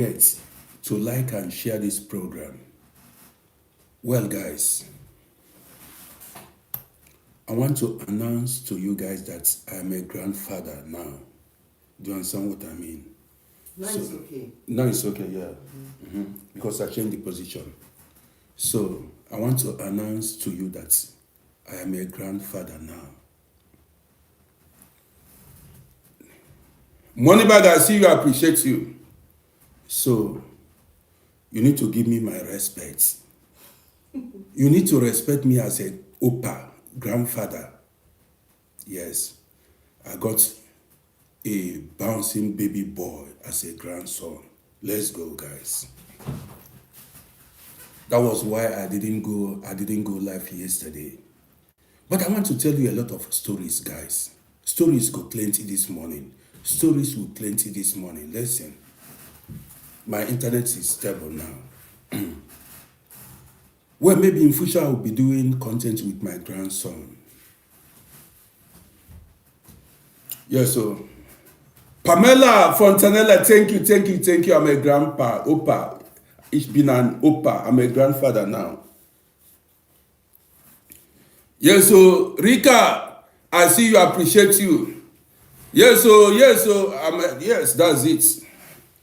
forget to like and share this program. Well, guys, I want to announce to you guys that I'm a grandfather now. Do you understand what I mean? Now it's okay. Now it's okay, yeah. Because I changed the position. So I want to announce to you that I am a grandfather now. Moneybag, I see you, I appreciate you. So you need to give me my respect. You need to respect me as a opa, grandfather. Yes, I got a bouncing baby boy as a grandson. Let's go, guys. That was why I didn't go live yesterday. But I want to tell you a lot of stories, guys. Stories go plenty this morning. Stories will plenty this morning. Listen, my internet is stable now. Well, maybe in future I'll be doing content with my grandson. Yeah, so Pamela Fontanella, thank you. I'm a grandpa, Opa. Ich bin an Opa. I'm a grandfather now. Yes, so Rika, I see you, appreciate you. Yes, so yes, that's it.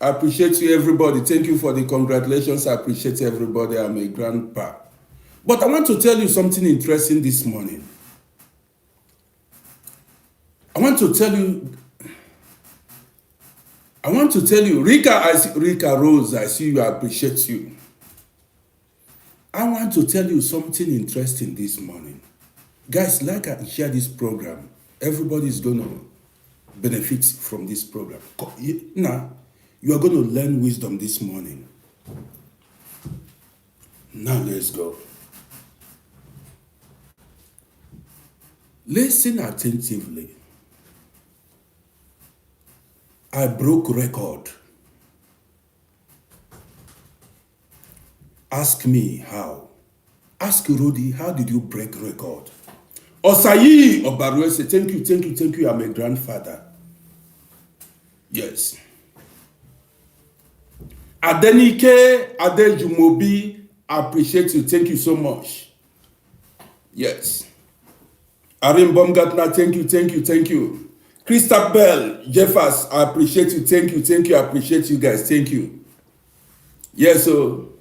I appreciate you, everybody. Thank you for the congratulations. I appreciate everybody. I'm a grandpa. But I want to tell you something interesting this morning. I want to tell you, Rika Rose, I see you, I appreciate you. I want to tell you something interesting this morning. Guys, like and share this program. Everybody is going to benefit from this program. Now, you are going to learn wisdom this morning. Now, let's go. Listen attentively. I broke record. Ask me how. Ask Rudy, how did you break record? Osayi Obaruese, thank you. I'm a grandfather. Yes. Adenike Adejumobi, I appreciate you. Thank you so much. Yes. Arin Baumgartner, thank you. Christabel Jeffers, I appreciate you. Thank you. I appreciate you guys. Thank you. Yes, so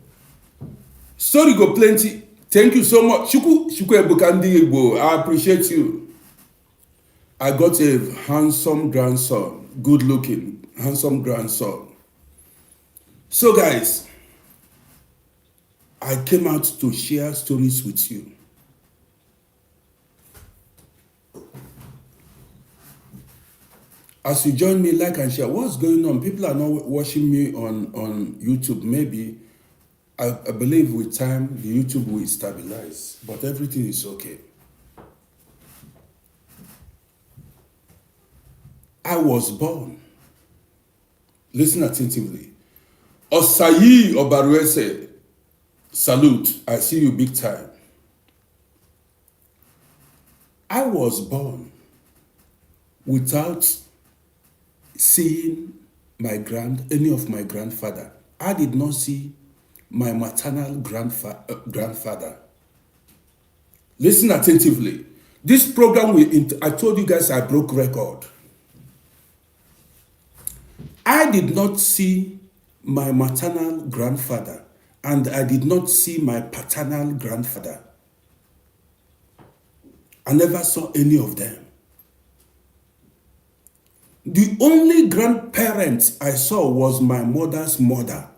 sorry go plenty. Thank you so much. Shuku Ebukandi Igbo, I appreciate you. I got a handsome grandson, good looking, handsome grandson. So guys, I came out to share stories with you. As you join me, like and share, what's going on? People are not watching me on YouTube. Maybe, I believe with time, the YouTube will stabilize, but everything is okay. I was born. Listen attentively. Osayi Obaruese, salute. I see you big time. I was born without seeing any of my grandfather. I did not see my maternal grandfather. Listen attentively. This program, I told you guys I broke record. I did not see my maternal grandfather, and I did not see my paternal grandfather. I never saw any of them. The only grandparent I saw was my mother's mother.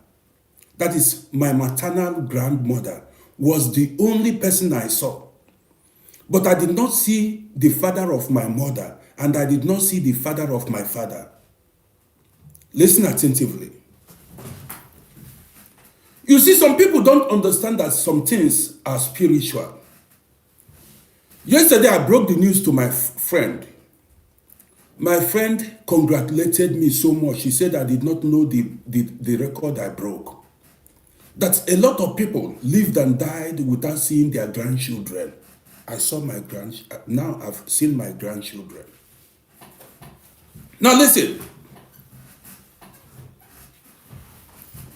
That is, my maternal grandmother was the only person I saw. But I did not see the father of my mother, and I did not see the father of my father. Listen attentively. You see, some people don't understand that some things are spiritual. Yesterday, I broke the news to my friend. My friend congratulated me so much. She said I did not know the record I broke. That a lot of people lived and died without seeing their grandchildren. Now I've seen my grandchildren. Now listen.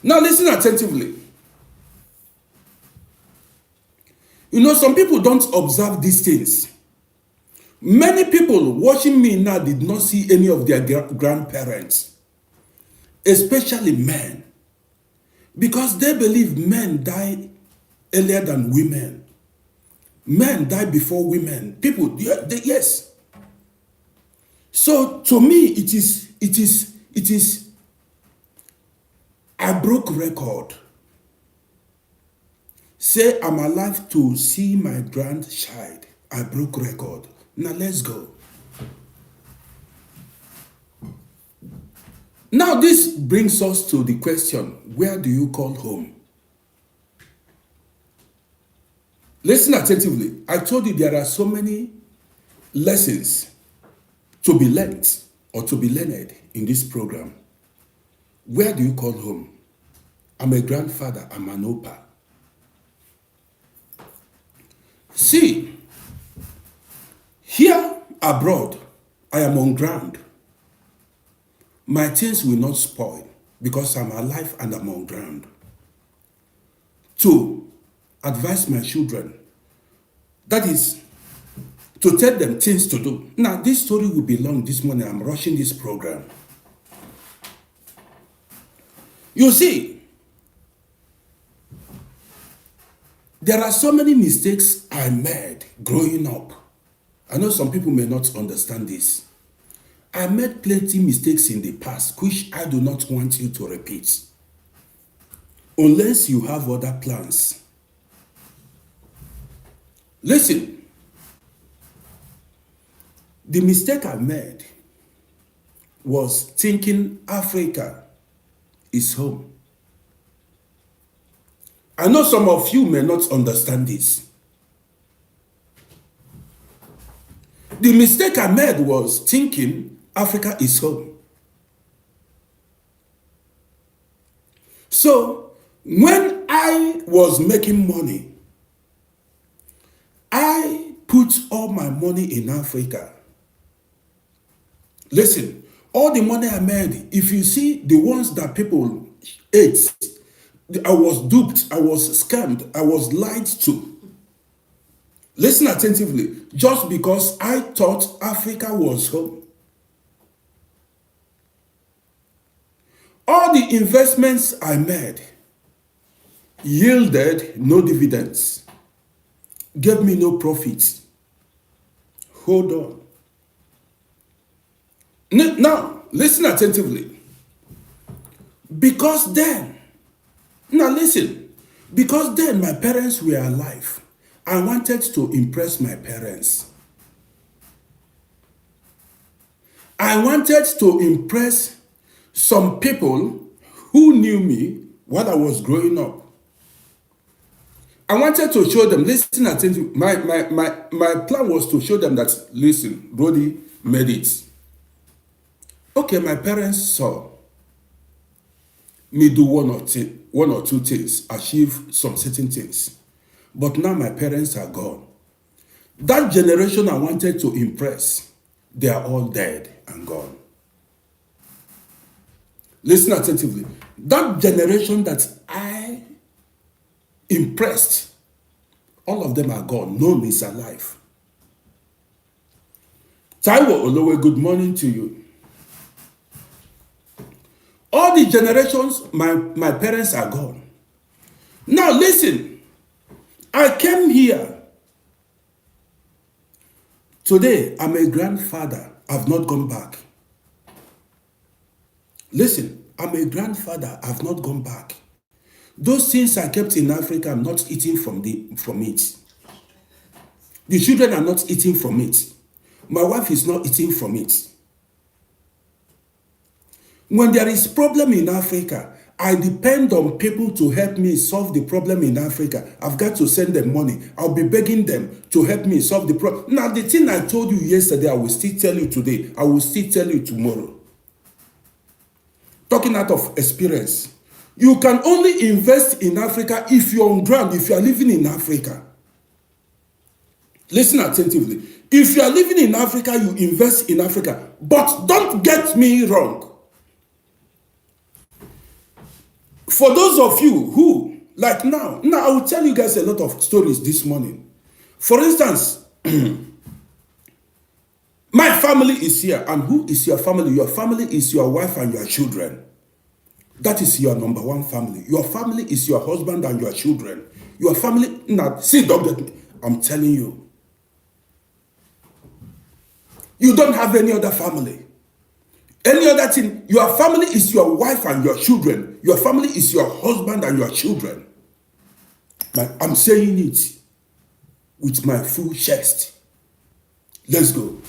Now listen attentively. You know, some people don't observe these things. Many people watching me now did not see any of their grandparents, especially men, because they believe men die earlier than women. Men die before women. People, yes. So to me, it is I broke record. Say I'm alive to see my grandchild. I broke record. Now let's go. Now this brings us to the question, where do you call home? Listen attentively. I told you there are so many lessons to be learned or to be learned in this program. Where do you call home? I'm a grandfather. I'm an opa. See, here abroad, I am on ground. My things will not spoil because I'm alive and I'm on ground. To advise my children, that is, to tell them things to do. Now, this story will be long this morning. I'm rushing this program. You see, there are so many mistakes I made growing up. I know some people may not understand this. I made plenty mistakes in the past, which I do not want you to repeat. Unless you have other plans. Listen. The mistake I made was thinking Africa is home. I know some of you may not understand this. The mistake I made was thinking Africa is home. So, when I was making money, I put all my money in Africa. Listen, all the money I made, if you see the ones that people ate, I was duped, I was scammed, I was lied to. Listen attentively, just because I thought Africa was home. All the investments I made yielded no dividends, gave me no profits. Hold on. Now, listen attentively. Because then my parents were alive. I wanted to impress my parents. I wanted to impress some people who knew me while I was growing up. I wanted to show them, listen attentively. My plan was to show them that, listen, Rodi made it. Okay, my parents saw me do one or two things, achieve some certain things. But now my parents are gone. That generation I wanted to impress, they are all dead and gone. Listen attentively. That generation that I impressed, all of them are gone. None is alive. Taiwo Olowe, good morning to you. All the generations, my parents are gone. Now listen, I came here. Today, I'm a grandfather. I've not gone back. Listen, I'm a grandfather. I've not gone back. Those things I kept in Africa, I'm not eating from it. The children are not eating from it. My wife is not eating from it. When there is problem in Africa, I depend on people to help me solve the problem in Africa. I've got to send them money. I'll be begging them to help me solve the problem. Now, the thing I told you yesterday, I will still tell you today. I will still tell you tomorrow. Talking out of experience. You can only invest in Africa if you're on ground, if you are living in Africa. Listen attentively. If you are living in Africa, you invest in Africa. But don't get me wrong. For those of you who, like now I will tell you guys a lot of stories this morning. For instance, my family is here. And who is your family? Your family is your wife and your children. That is your number one family. Your family is your husband and your children. Your family, now, see, don't get me. I'm telling you. You don't have any other family. Any other thing. Your family is your wife and your children. Your family is your husband and your children. I'm saying it with my full chest. Let's go.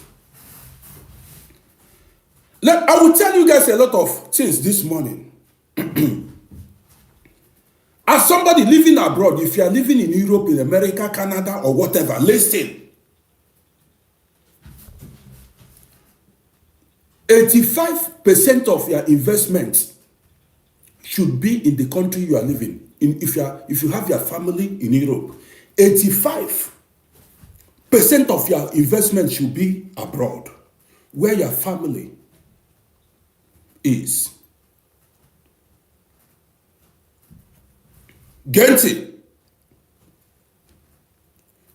I will tell you guys a lot of things this morning. As somebody living abroad, if you are living in Europe, in America, Canada, or whatever, listen. 85% of your investment should be in the country you are living in. If you have your family in Europe, 85% of your investment should be abroad, where your family is. Get it?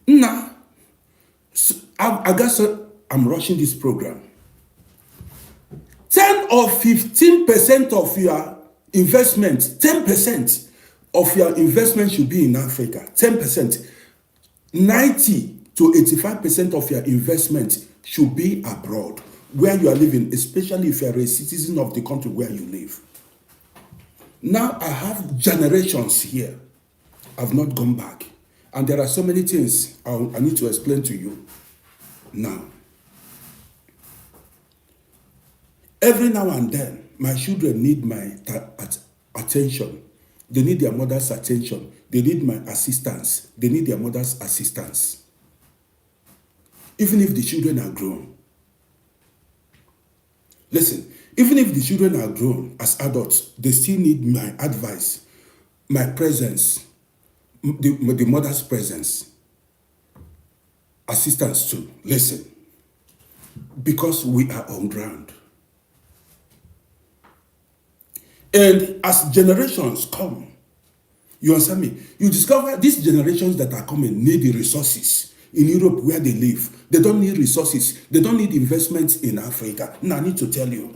Now, I guess I'm rushing this program. 10 or 15% of your investment, 10% of your investment should be in Africa. 10%. 90 to 85% of your investment should be abroad, where you are living, especially if you are a citizen of the country where you live. Now I have generations here. I've not gone back. And there are so many things I need to explain to you now. Every now and then, my children need my attention. They need their mother's attention. They need my assistance. They need their mother's assistance. Even if the children are grown. Listen, even if the children are grown as adults, they still need my advice, my presence, the mother's presence, assistance too. Listen, because we are on ground. And as generations come, you understand me? You discover these generations that are coming need the resources in Europe where they live. They don't need resources. They don't need investments in Africa. Now I need to tell you.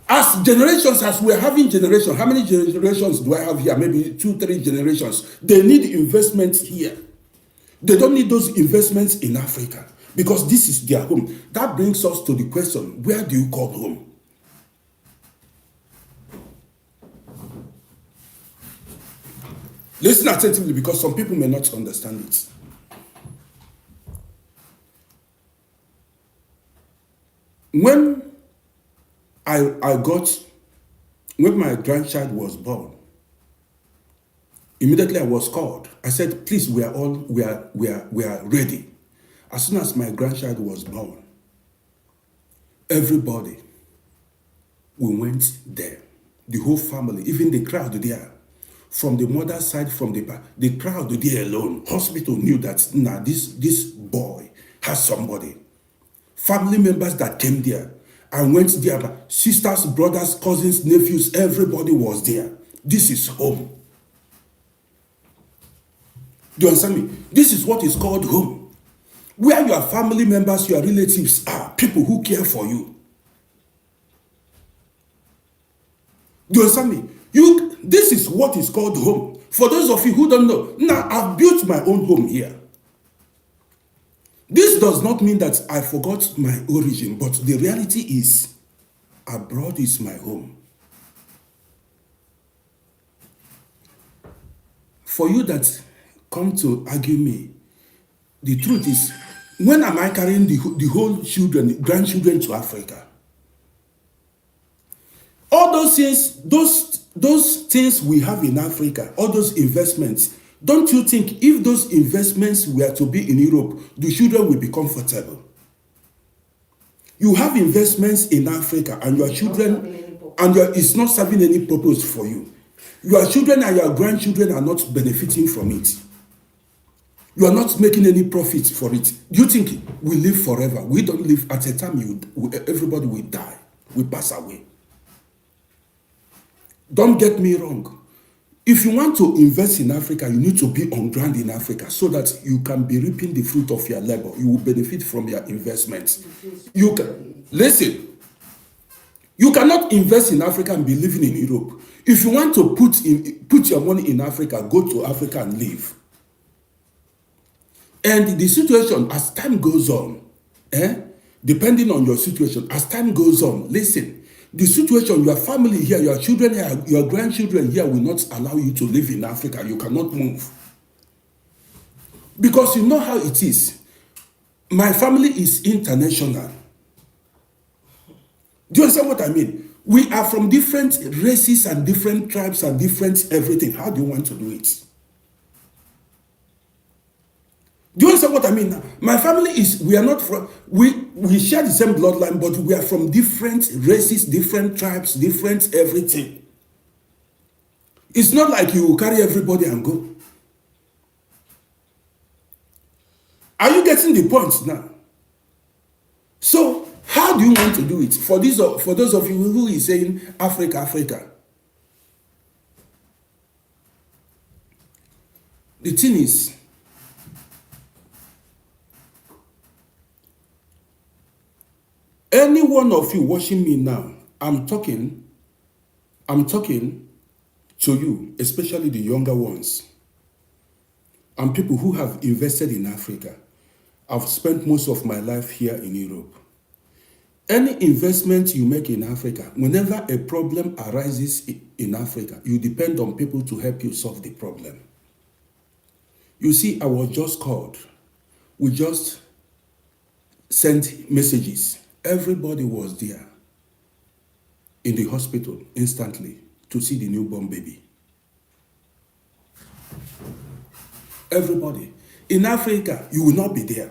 As generations, as we're having generations, how many generations do I have here? Maybe 2-3 generations. They need investments here. They don't need those investments in Africa because this is their home. That brings us to the question, where do you call home? Listen attentively because some people may not understand it. When when my grandchild was born, immediately I was called. I said, please, we are ready. As soon as my grandchild was born, everybody, we went there. The whole family, even the crowd there. From the mother's side, from the crowd there alone, hospital knew that now this boy has somebody. Family members that came there and went there, sisters, brothers, cousins, nephews, everybody was there. This is home. Do you understand me? This is what is called home. Where your family members, your relatives are, people who care for you. Do you understand me? This is what is called home. For those of you who don't know, now I've built my own home here. This does not mean that I forgot my origin, but the reality is, abroad is my home. For you that come to argue me, the truth is, when am I carrying the whole children, grandchildren to Africa? All those things, those things we have in Africa, all those investments, don't you think if those investments were to be in Europe, the children will be comfortable? You have investments in Africa and your children, and it's not serving any purpose for you. Your children and your grandchildren are not benefiting from it. You are not making any profit for it. Do you think we live forever? We don't live. At a time, everybody will die, will pass away. Don't get me wrong. If you want to invest in Africa, you need to be on ground in Africa so that you can be reaping the fruit of your labor. You will benefit from your investments. You can listen. You cannot invest in Africa and be living in Europe. If you want to put your money in Africa, go to Africa and live. And the situation, as time goes on, depending on your situation, as time goes on, listen, the situation, your family here, your children here, your grandchildren here will not allow you to live in Africa. You cannot move. Because you know how it is. My family is international. Do you understand what I mean? We are from different races and different tribes and different everything. How do you want to do it? Do you understand what I mean now? My family is, we are not from, we share the same bloodline, but we are from different races, different tribes, different everything. It's not like you will carry everybody and go. Are you getting the point now? So, how do you want to do it? For those of you who is saying Africa, Africa. The thing is, any one of you watching me now, I'm talking to you, especially the younger ones, and people who have invested in Africa. I've spent most of my life here in Europe. Any investment you make in Africa, whenever a problem arises in Africa, you depend on people to help you solve the problem. You see, I was just called. We just sent messages. Everybody was there in the hospital instantly to see the newborn baby. Everybody. In Africa, you will not be there.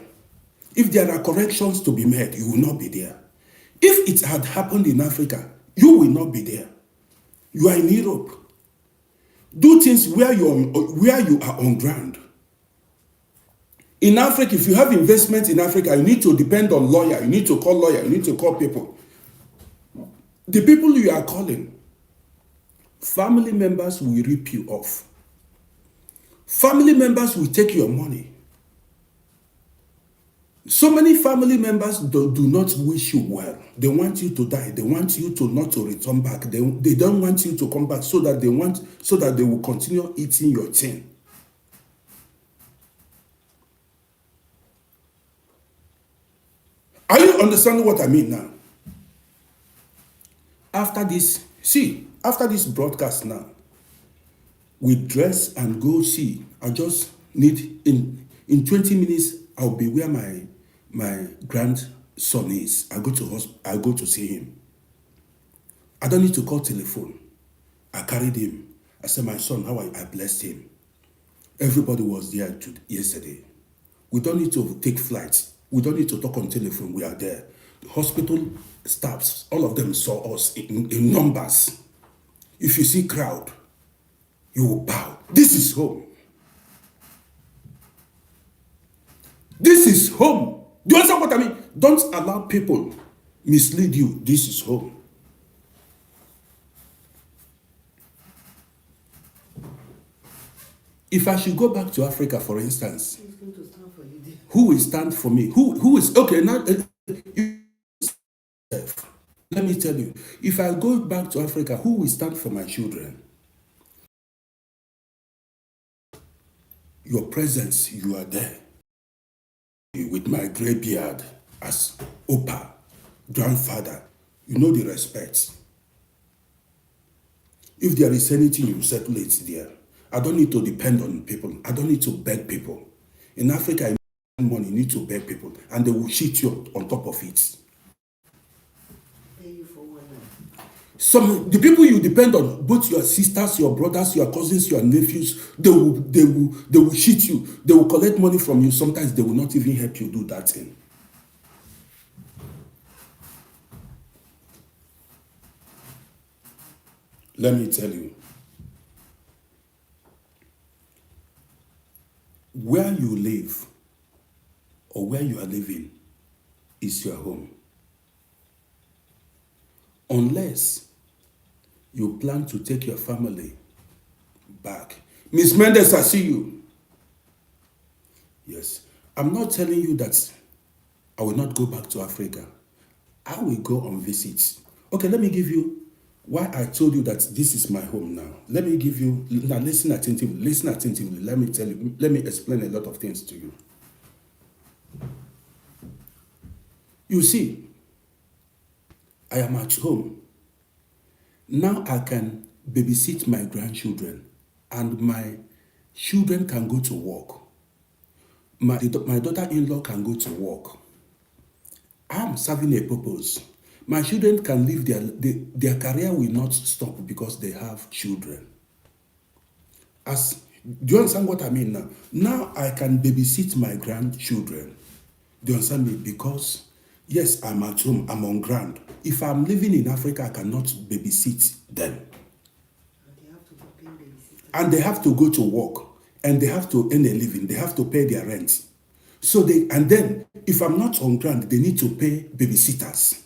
If there are corrections to be made, you will not be there. If it had happened in Africa, you will not be there. You are in Europe. Do things where you are on ground. In Africa, if you have investment in Africa, you need to depend on lawyer. You need to call lawyer. You need to call people. The people you are calling, family members will rip you off. Family members will take your money. So many family members do not wish you well. They want you to die. They want you to not to return back. They don't want you to come back so that they will continue eating your thing. Are you understanding what I mean now? After this broadcast now, we dress and go see. I just need, in 20 minutes, I'll be where my grandson is. I go to see him. I don't need to call telephone. I carried him. I said, my son, how are you? I blessed him. Everybody was there yesterday. We don't need to take flights. We don't need to talk on telephone. We are there. The hospital staffs, all of them saw us in numbers. If you see crowd, you will bow. This is home. This is home. Do you understand what I mean? Don't allow people mislead you. This is home. If I should go back to Africa, for instance, Who's going to stand for you there? who will stand for me? Who is okay now? Let me tell you, if I go back to Africa, who will stand for my children? Your presence, you are there. With my gray beard as Opa, grandfather, you know the respect. If there is anything, you settle it there. I don't need to depend on people. I don't need to beg people. In Africa, you need money, you need to beg people, and they will cheat you on top of it. Pay you for one night. The people you depend on, both your sisters, your brothers, your cousins, your nephews, they will cheat you. They will collect money from you. Sometimes they will not even help you do that thing. Let me tell you, where you live or where you are living is your home. Unless you plan to take your family back. Miss Mendes, I see you. Yes. I'm not telling you that I will not go back to Africa. I will go on visits. Okay, let me give you why I told you that this is my home now. Let me give you, now listen attentively, let me tell you, let me explain a lot of things to you. You see, I am at home. Now I can babysit my grandchildren and my children can go to work. My daughter-in-law can go to work. I'm serving a purpose. My children can live their career will not stop because they have children. Do you understand what I mean now? Now I can babysit my grandchildren. Do you understand me? Because, yes, I'm at home, I'm on ground. If I'm living in Africa, I cannot babysit them. And they have to go to work. And they have to earn a living. They have to pay their rent. And then, if I'm not on ground, they need to pay babysitters,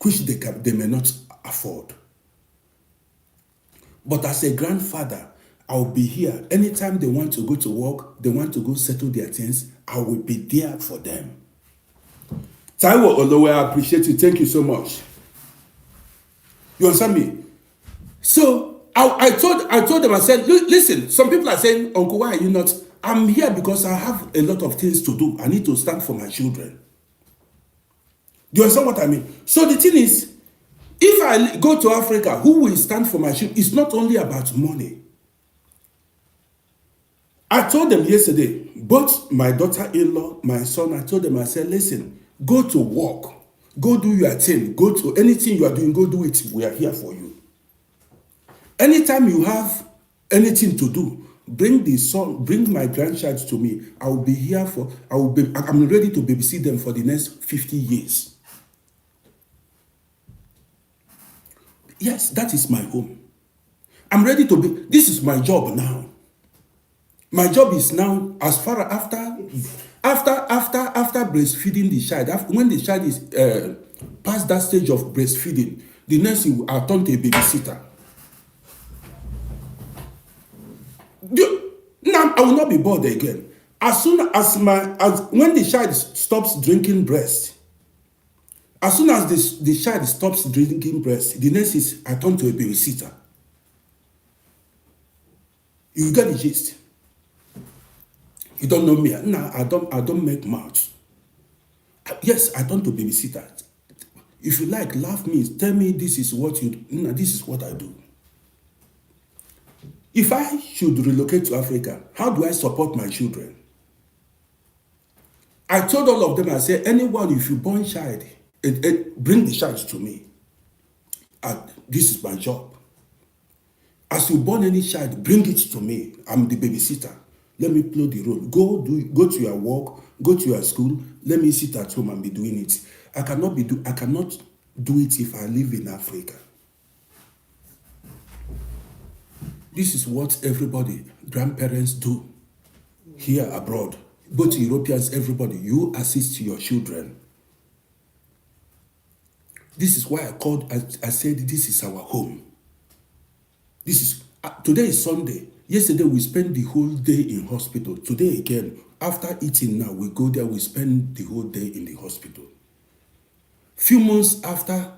which they may not afford. But as a grandfather, I'll be here. Anytime they want to go to work, they want to go settle their things, I will be there for them. Taiwo Olowe, I appreciate you. Thank you so much. You understand me? So, I told them, I said, listen, some people are saying, Uncle, why are you not? I'm here because I have a lot of things to do. I need to stand for my children. Do you understand what I mean? So the thing is, if I go to Africa, who will stand for my children? It's not only about money. I told them yesterday, both my daughter-in-law, my son, I told them, I said, listen, go to work. Go do your thing. Go to anything you are doing, go do it. We are here for you. Anytime you have anything to do, bring my grandchild to me. I will be here I'm ready to babysit them for the next 50 years. Yes, that is my home. I'm ready to be, this is my job now. My job is now, as far after breastfeeding the child, when the child is past that stage of breastfeeding, the next thing I'll turn to a babysitter. Now I will not be bored again. As soon as when the child stops drinking breast, as soon as the child stops drinking breast, the next is I turn to a babysitter. You get the gist. You don't know me. No, I don't make much. Yes, I turn to babysitter. If you like, laugh me. Tell me this is what you do. No, this is what I do. If I should relocate to Africa, how do I support my children? I told all of them, I said, anyone, if you born child, bring the child to me. This is my job. As you born any child, bring it to me. I'm the babysitter. Let me play the role. Go to your work, go to your school. Let me sit at home and be doing it. I cannot do it if I live in Africa. This is what everybody, grandparents do here abroad. Both Europeans, everybody, you assist your children. This is why I said this is our home. Today is Sunday. Yesterday we spent the whole day in hospital. Today again, after eating now, we go there, we spend the whole day in the hospital. Few months after,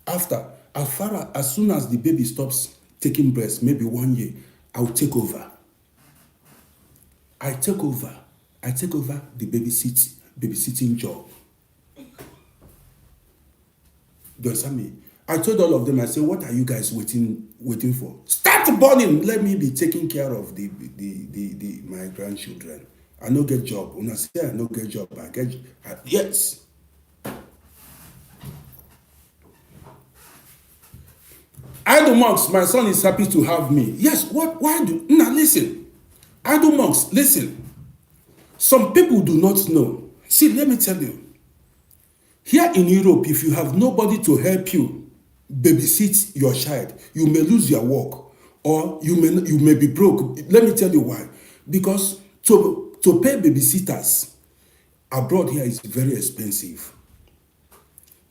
as soon as the baby stops taking breast, maybe 1 year, I'll take over. I take over the babysitting job. Do you understand me? I told all of them, I said, what are you guys waiting for? Start burning. Let me be taking care of my grandchildren. I no get job. When I say I no get job, I get yes. Idle monks, my son is happy to have me. Yes, why now listen. Idle monks, listen. Some people do not know. See, let me tell you. Here in Europe, if you have nobody to help you babysit your child, you may lose your work or you may be broke. Let me tell you why. Because to pay babysitters abroad here is very expensive.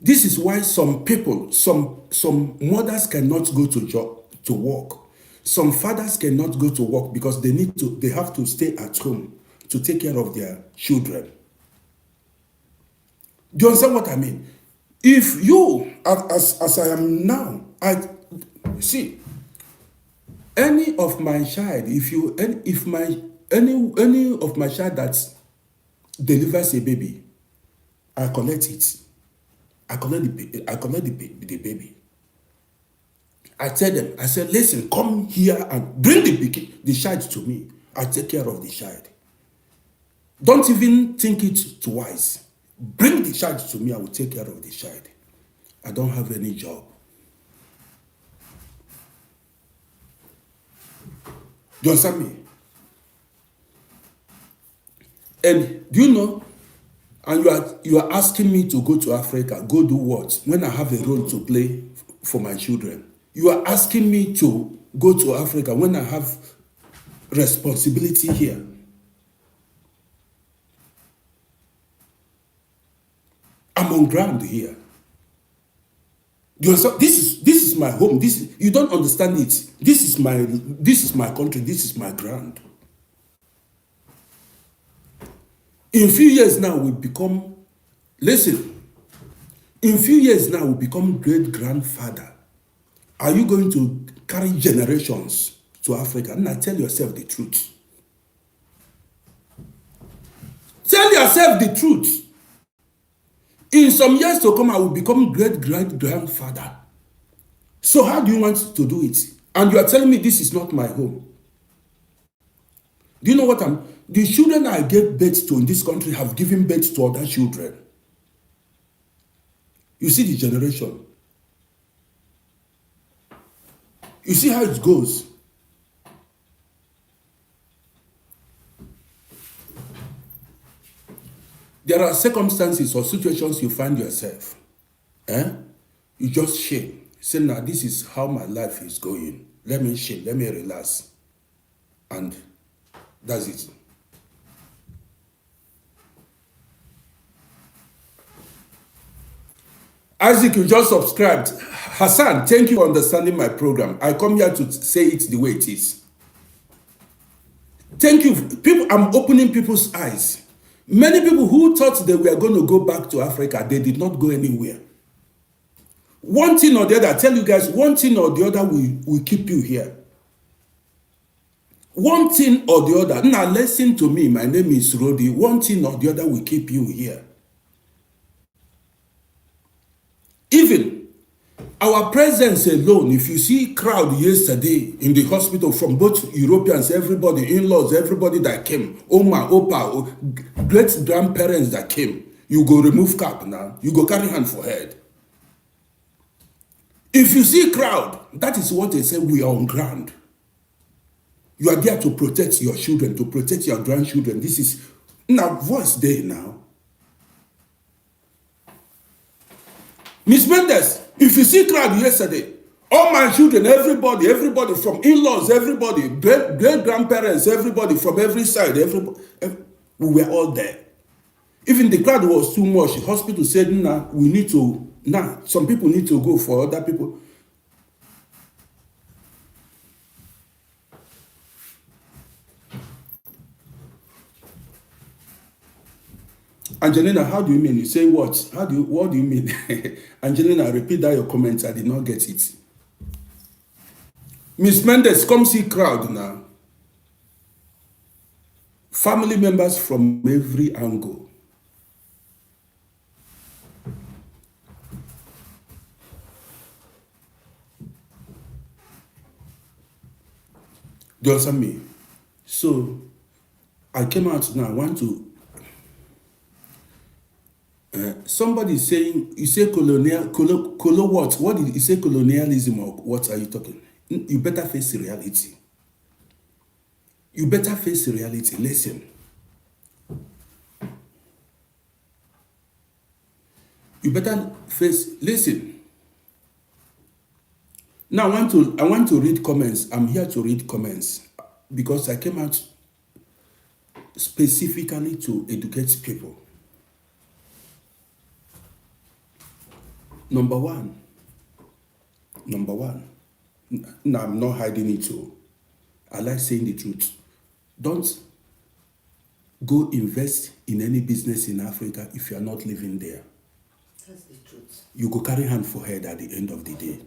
This is why some people, some mothers cannot go to to work. Some fathers cannot go to work because they have to stay at home to take care of their children. Do you understand what I mean? If you, as I am now, I see any of my child, any of my child that delivers a baby, I collect it. I collect the baby. I tell them, I said, listen, come here and bring the child to me. I take care of the child. Don't even think it twice. Bring the child to me, I will take care of the child. I don't have any job. Do you understand me? And do you know, and you are asking me to go to Africa, go do what? When I have a role to play for my children. You are asking me to go to Africa when I have responsibility here. I'm on ground here. You understand? This is my home. You don't understand it. This is my country. This is my ground. In few years now we become, listen, in few years now we become great grandfather. Are you going to carry generations to Africa? Now tell yourself the truth. Tell yourself the truth. In some years to come, I will become great-great-grandfather. So how do you want to do it? And you are telling me this is not my home. Do you know what the children I gave birth to in this country have given birth to other children. You see the generation. You see how it goes. There are circumstances or situations you find yourself. You just shame. Say, now this is how my life is going. Let me shame, let me relax. And that's it. Isaac, you just subscribed. Hassan, thank you for understanding my program. I come here to say it the way it is. Thank you. People, I'm opening people's eyes. Many people who thought they were going to go back to Africa, they did not go anywhere. One thing or the other, I tell you guys, one thing or the other will keep you here. One thing or the other. Now listen to me, my name is Rodi. One thing or the other will keep you here. Even our presence alone, if you see crowd yesterday in the hospital from both Europeans, everybody, in-laws, everybody that came, Oma, Opa, great-grandparents that came, you go remove cap now, you go carry hand for head. If you see crowd, that is what they say, we are on ground. You are there to protect your children, to protect your grandchildren. This is, now, voice day now. Miss Mendes, if you see crowd yesterday, all my children, everybody from in-laws, everybody, great-grandparents, everybody from every side, we were all there. Even the crowd was too much. The hospital said, some people need to go for other people. Angelina, how do you mean? You say what? What do you mean? Angelina, repeat that your comments. I did not get it. Miss Mendes, come see crowd now. Family members from every angle. Do you understand me? So, I came out now. I want to somebody is saying, you say what? What did you say, colonialism, or what are you talking? You better face reality. You better face reality. Listen. You better face, listen. Now I want to read comments. I'm here to read comments because I came out specifically to educate people. Number one, No, I'm not hiding it. Oh. I like saying the truth. Don't go invest in any business in Africa if you are not living there. That's the truth. You go carry hand for head at the end of the day.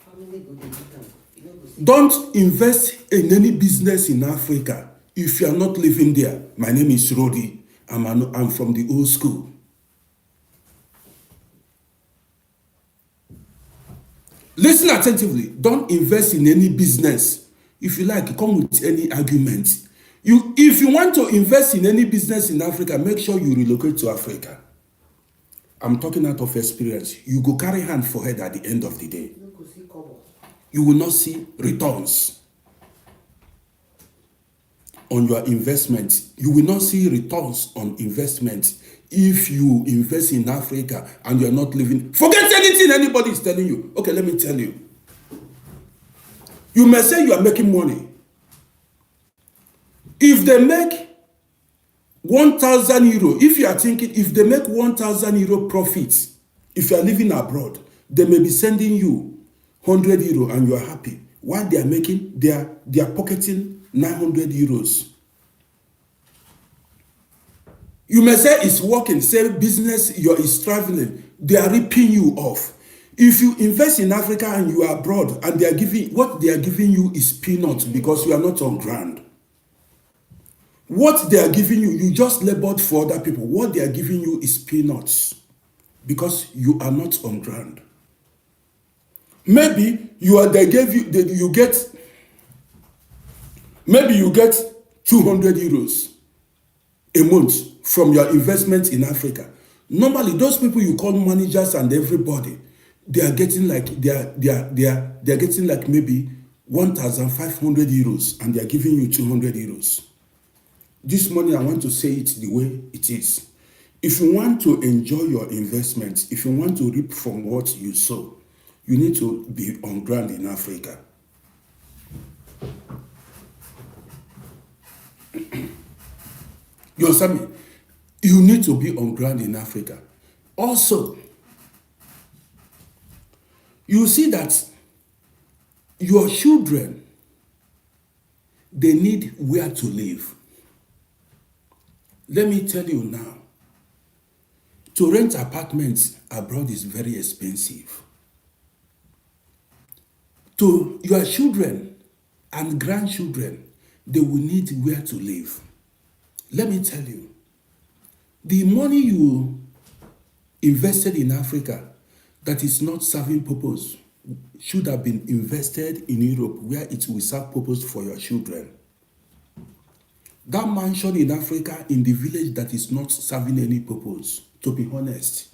Family go dey eat am. You no go see. Don't invest in any business in Africa if you are not living there. My name is Rodi. I'm from the old school. Listen attentively. Don't invest in any business. If you like, come with any argument. If you want to invest in any business in Africa, make sure you relocate to Africa. I'm talking out of experience. You go carry hand for head at the end of the day. You no go see kobo. You will not see returns on your investment. You will not see returns on investment if you invest in Africa and you are not living. Forget anything anybody is telling you. Okay, let me tell you. You may say you are making money. If they make 1,000 euro, if you are thinking, if they make 1,000 euro profits, if you are living abroad, they may be sending you 100 euro and you are happy. While they are making, they are pocketing 900 euros. You may say it's working, say business is traveling, they are ripping you off. If you invest in Africa and you are abroad and what they are giving you is peanuts because you are not on ground. What they are giving you, you just labored for other people. What they are giving you is peanuts because you are not on ground. Maybe you get 200 euros a month from your investment in Africa. Normally, those people you call managers and everybody, they are getting like getting like maybe 1,500 euros and they are giving you 200 euros. This money, I want to say it the way it is. If you want to enjoy your investment, if you want to reap from what you sow, you need to be on ground in Africa. You understand me? You need to be on ground in Africa. Also, you see that your children, they need where to live. Let me tell you now, to rent apartments abroad is very expensive. To your children and grandchildren, they will need where to live. Let me tell you, the money you invested in Africa that is not serving purpose should have been invested in Europe where it will serve purpose for your children. That mansion in Africa in the village that is not serving any purpose, to be honest,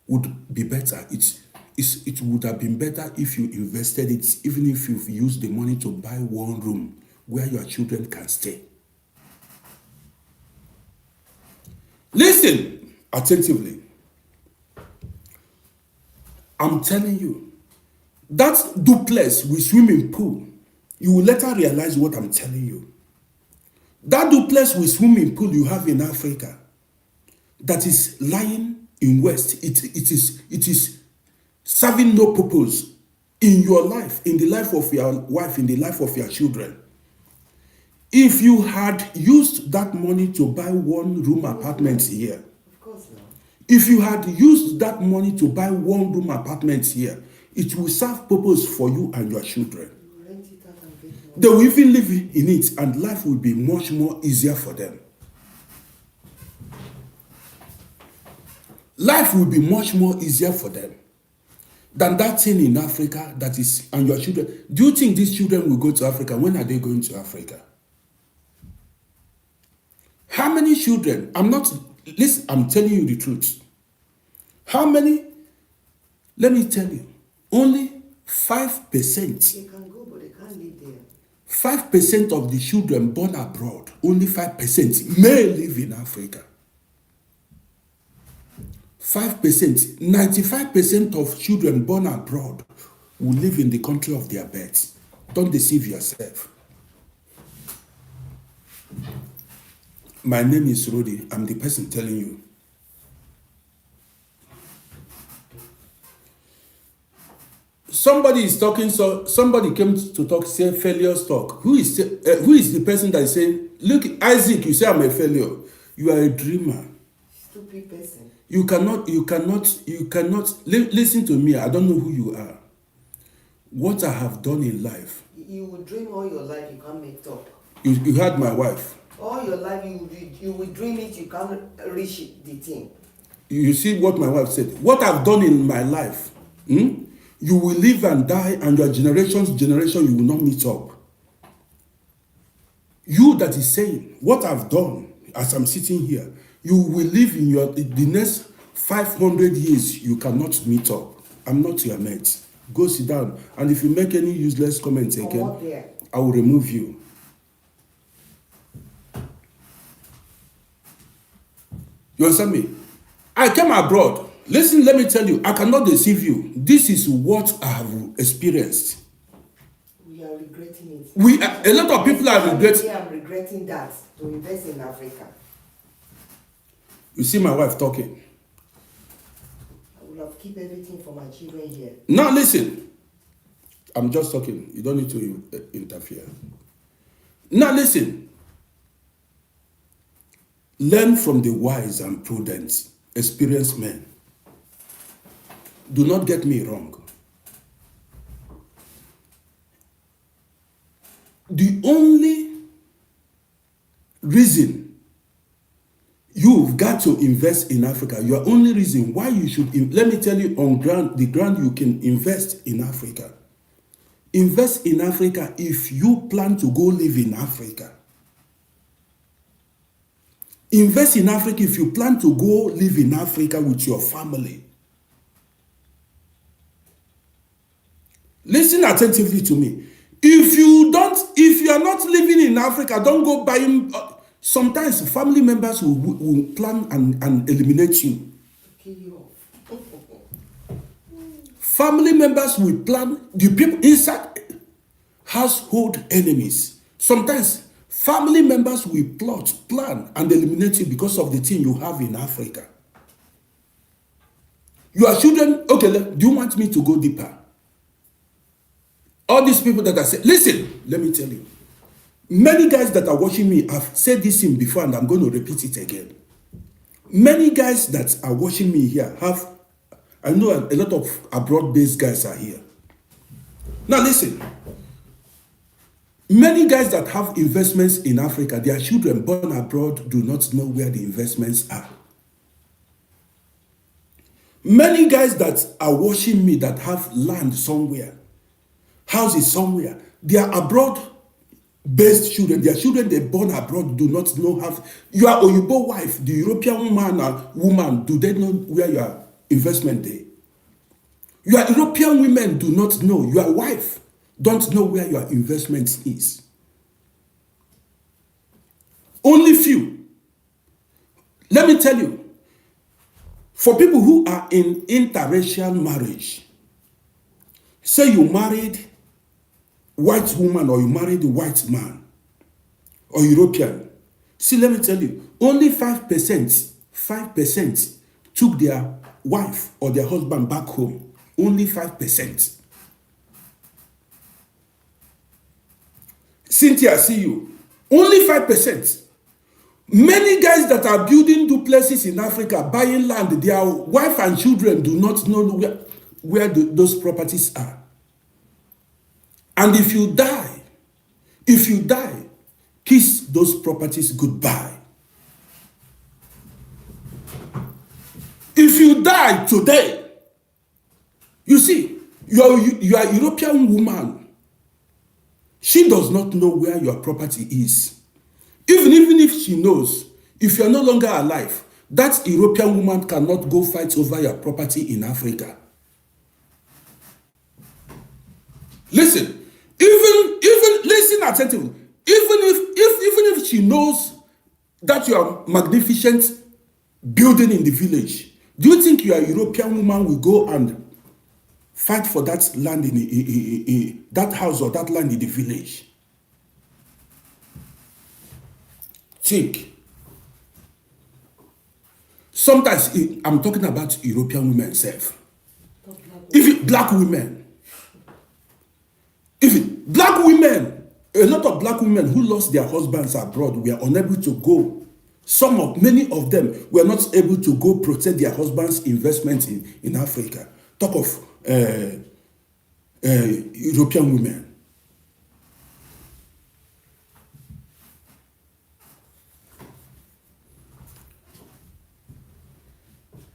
would be better. It would have been better if you invested it, even if you've used the money to buy one room where your children can stay. Listen attentively. I'm telling you, that duplex with swimming pool, you will later realize what I'm telling you. That duplex with swimming pool you have in Africa that is lying in West, it is serving no purpose in your life, in the life of your wife, in the life of your children. If you had used that money to buy one room apartment here, Of course not. if you had used that money to buy one room apartment here, it will serve purpose for you and your children. You rent it out and get more. They will even live in it and life will be much more easier for them. Life will be much more easier for them than that thing in Africa that is, and your children. Do you think these children will go to Africa? When are they going to Africa? How many children? Listen, I'm telling you the truth. How many? Let me tell you, only 5%. They can go, but they can't live there. 5% of the children born abroad, only 5% may live in Africa. 5%, 95% of children born abroad will live in the country of their birth. Don't deceive yourself. My name is Rodi. I'm the person telling you. Somebody is talking, so somebody came to talk, say failure talk. Who is the person that is saying, look, Isaac, you say I'm a failure. You are a dreamer. Stupid person. You cannot listen to me. I don't know who you are. What I have done in life. You will dream all your life, you can't make top. You heard my wife. All your life, you will dream it, you can't reach it, the thing. You see what my wife said. What I've done in my life, you will live and die, and your generation, you will not meet up. You that is saying, what I've done as I'm sitting here, you will live in the next 500 years, you cannot meet up. I'm not your mate. Go sit down. And if you make any useless comments again, I will remove you. You understand me? I came abroad. Listen, let me tell you, I cannot deceive you. This is what I have experienced. We are regretting it. A lot of people are regretting. I'm regretting that, to invest in Africa. You see my wife talking. I will have keep everything for my children here. Now listen. I'm just talking. You don't need to interfere. Now listen. Learn from the wise and prudent, experienced men. Do not get me wrong. The only reason you've got to invest in Africa, your only reason why you should, let me tell you, on the ground you can invest in Africa. Invest in Africa if you plan to go live in Africa. Invest in Africa if you plan to go live in Africa with your family. Listen attentively to me. If you are not living in Africa, don't go buying. Sometimes family members will plan and eliminate you. To kill you off. Family members will plan. The people inside household enemies. Sometimes family members will plan, and eliminate you because of the thing you have in Africa. Your children, okay, do you want me to go deeper? All these people that are saying, listen, let me tell you. Many guys that are watching me have said this thing before, and I'm going to repeat it again. Many guys that are watching me here I know a lot of abroad-based guys are here. Now listen. Many guys that have investments in Africa, their children born abroad do not know where the investments are. Many guys that are watching me that have land somewhere, houses somewhere, they are abroad-based children. Their children they born abroad do not know how. Your Oyibo wife, the European woman, do they know where your investment is? Your European women do not know. Your wife don't know where your investment is. Only few. Let me tell you, for people who are in interracial marriage, say you married white woman or you married a white man or European. See, let me tell you, only 5% took their wife or their husband back home. Only 5%. Cynthia, see you. Only 5%. Many guys that are building duplexes in Africa, buying land, their wife and children do not know where those properties are. And if you die, kiss those properties goodbye. If you die today, you see, your European woman, she does not know where your property is. Even if she knows, if you are no longer alive, that European woman cannot go fight over your property in Africa. Listen, even listen attentively. Even if she knows that you are magnificent building in the village, do you think your European woman will go and fight for that land in that house or that land in the village? Think. Sometimes I'm talking about European women self. If black women, Even black women, a lot of black women who lost their husbands abroad were unable to go. Many of them were not able to go protect their husbands' investments in Africa. Talk of European women.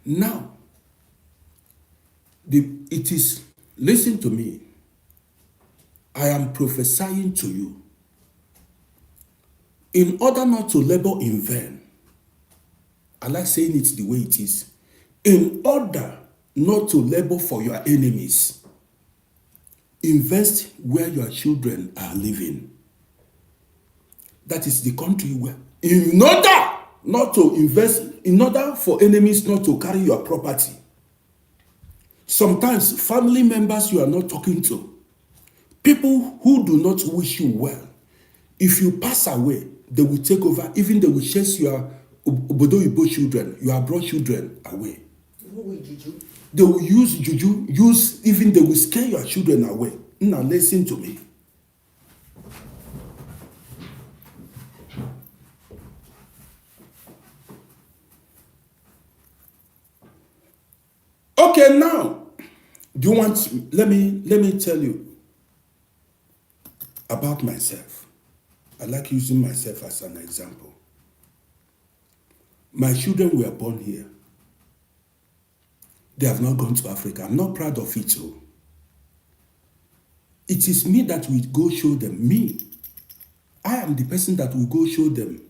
Now, listen to me. I am prophesying to you. In order not to labor in vain, I like saying it the way it is. In order not to labor for your enemies, invest where your children are living. That is the country where, in order not to invest, in order for enemies not to carry your property. Sometimes family members you are not talking to, people who do not wish you well, if you pass away, they will take over. Even they will chase your Obodo children, your abroad children away. They will use juju, they will scare your children away. Now listen to me. Okay, now, do you want, let me tell you about myself. I like using myself as an example. My children were born here. They have not gone to Africa. I'm not proud of it. So it is me that will go show them. Me. I am the person that will go show them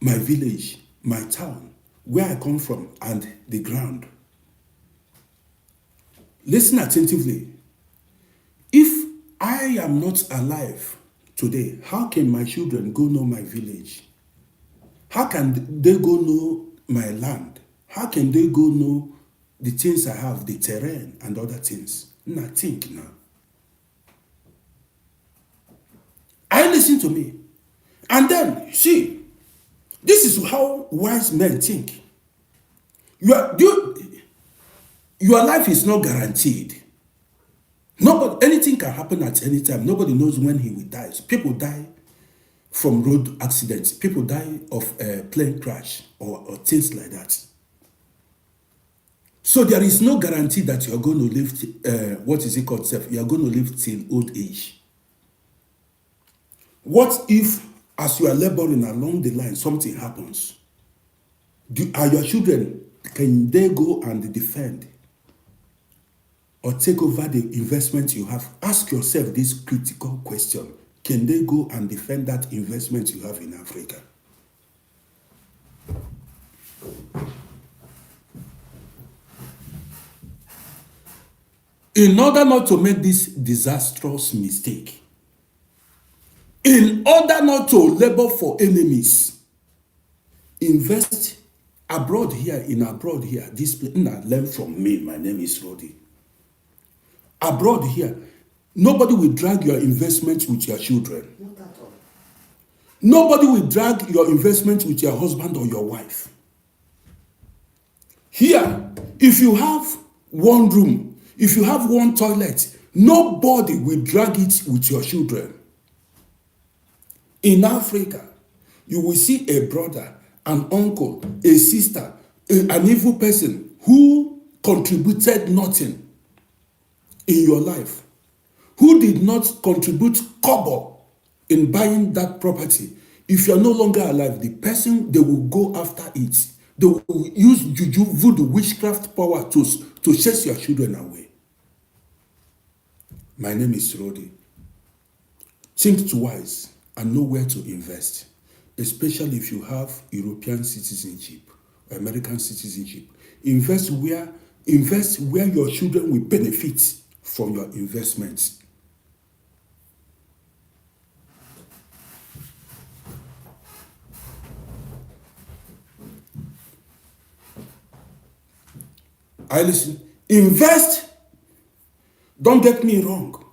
my village, my town, where I come from, and the ground. Listen attentively. If I am not alive today, how can my children go know my village? How can they go know my land? How can they go know the things I have, the terrain and other things? Now think now. I listen to me. And then, see, this is how wise men think. Your life is not guaranteed. Anything can happen at any time. Nobody knows when he will die. So people die from road accidents. People die of a plane crash or things like that. So there is no guarantee that you are going to live, you are going to live till old age. What if, as you are laboring along the line, something happens? Are your children, can they go and defend or take over the investment you have? Ask yourself this critical question. Can they go and defend that investment you have in Africa? In order not to make this disastrous mistake, in order not to labor for enemies, invest abroad here, this place. Learn from me. My name is Rodi. Abroad here, nobody will drag your investment with your children. Not at all. Nobody will drag your investment with your husband or your wife. Here, if you have one room, if you have one toilet, nobody will drag it with your children. In Africa, you will see a brother, an uncle, a sister, an evil person who contributed nothing in your life, who did not contribute kobo in buying that property. If you are no longer alive, the person, they will go after it. They will use juju, voodoo, witchcraft power to chase your children away. My name is Rodi. Think twice and know where to invest, especially if you have European citizenship or American citizenship. Invest where your children will benefit from your investments. I listen. Invest. Don't get me wrong.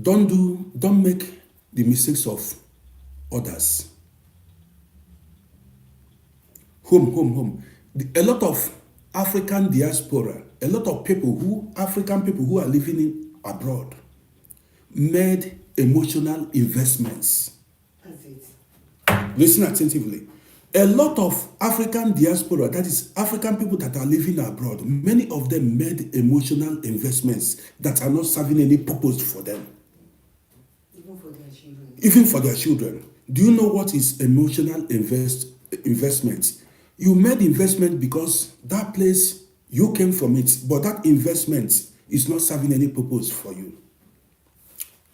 Don't make the mistakes of others. Home. A lot of African diaspora a lot of African people who are living in abroad, made emotional investments. That's it. Listen attentively. A lot of African diaspora, that is African people that are living abroad, many of them made emotional investments that are not serving any purpose for them. Even for their children. Even for their children. Do you know what is emotional investment? You made investment because that place, you came from it, but that investment is not serving any purpose for you.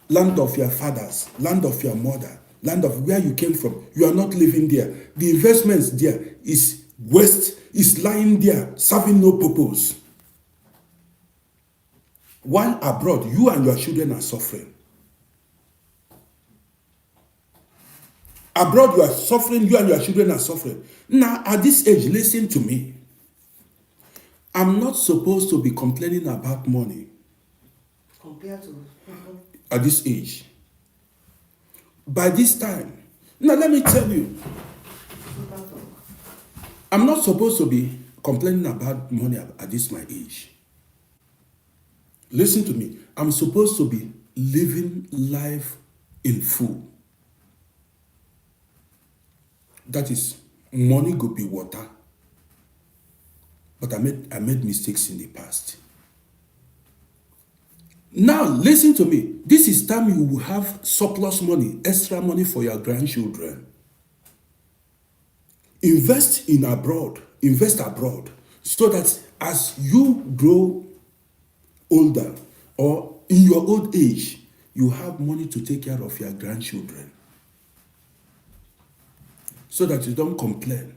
Land of your fathers, land of your mother, land of where you came from, you are not living there. The investments there is waste, is lying there, serving no purpose. While abroad, you and your children are suffering. Abroad, you are suffering, you and your children are suffering. Now, at this age, listen to me. I'm not supposed to be complaining about money. Compared to At this age. By this time, now let me tell you, I'm not supposed to be complaining about money at this my age. Listen to me. I'm supposed to be living life in full. That is, money could be water. But I made mistakes in the past. Now, listen to me. This is time you will have surplus money, extra money for your grandchildren. Invest abroad, so that as you grow older or in your old age, you have money to take care of your grandchildren. So that you don't complain.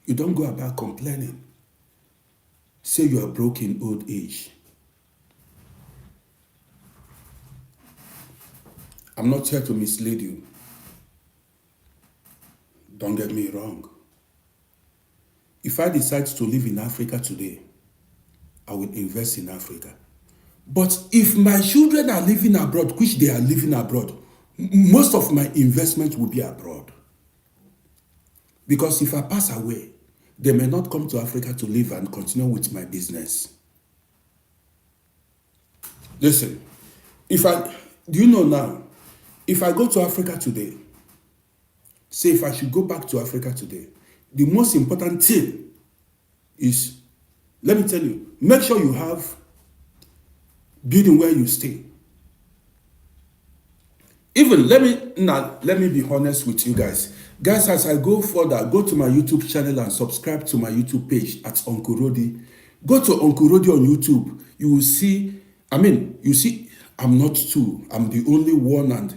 You don't go about complaining. Say you are broke in old age. I'm not here to mislead you. Don't get me wrong. If I decide to live in Africa today, I will invest in Africa. But if my children are living abroad, which they are living abroad, most of my investment will be abroad. Because if I pass away, they may not come to Africa to live and continue with my business. Listen, do you know now, if I go to Africa today, say if I should go back to Africa today, the most important thing is, let me tell you, make sure you have building where you stay. Even, let me be honest with you guys. Guys, as I go further, go to my YouTube channel and subscribe to my YouTube page at Uncle Rody. Go to Uncle Rody on YouTube. You will see, I'm not two. I'm the only one and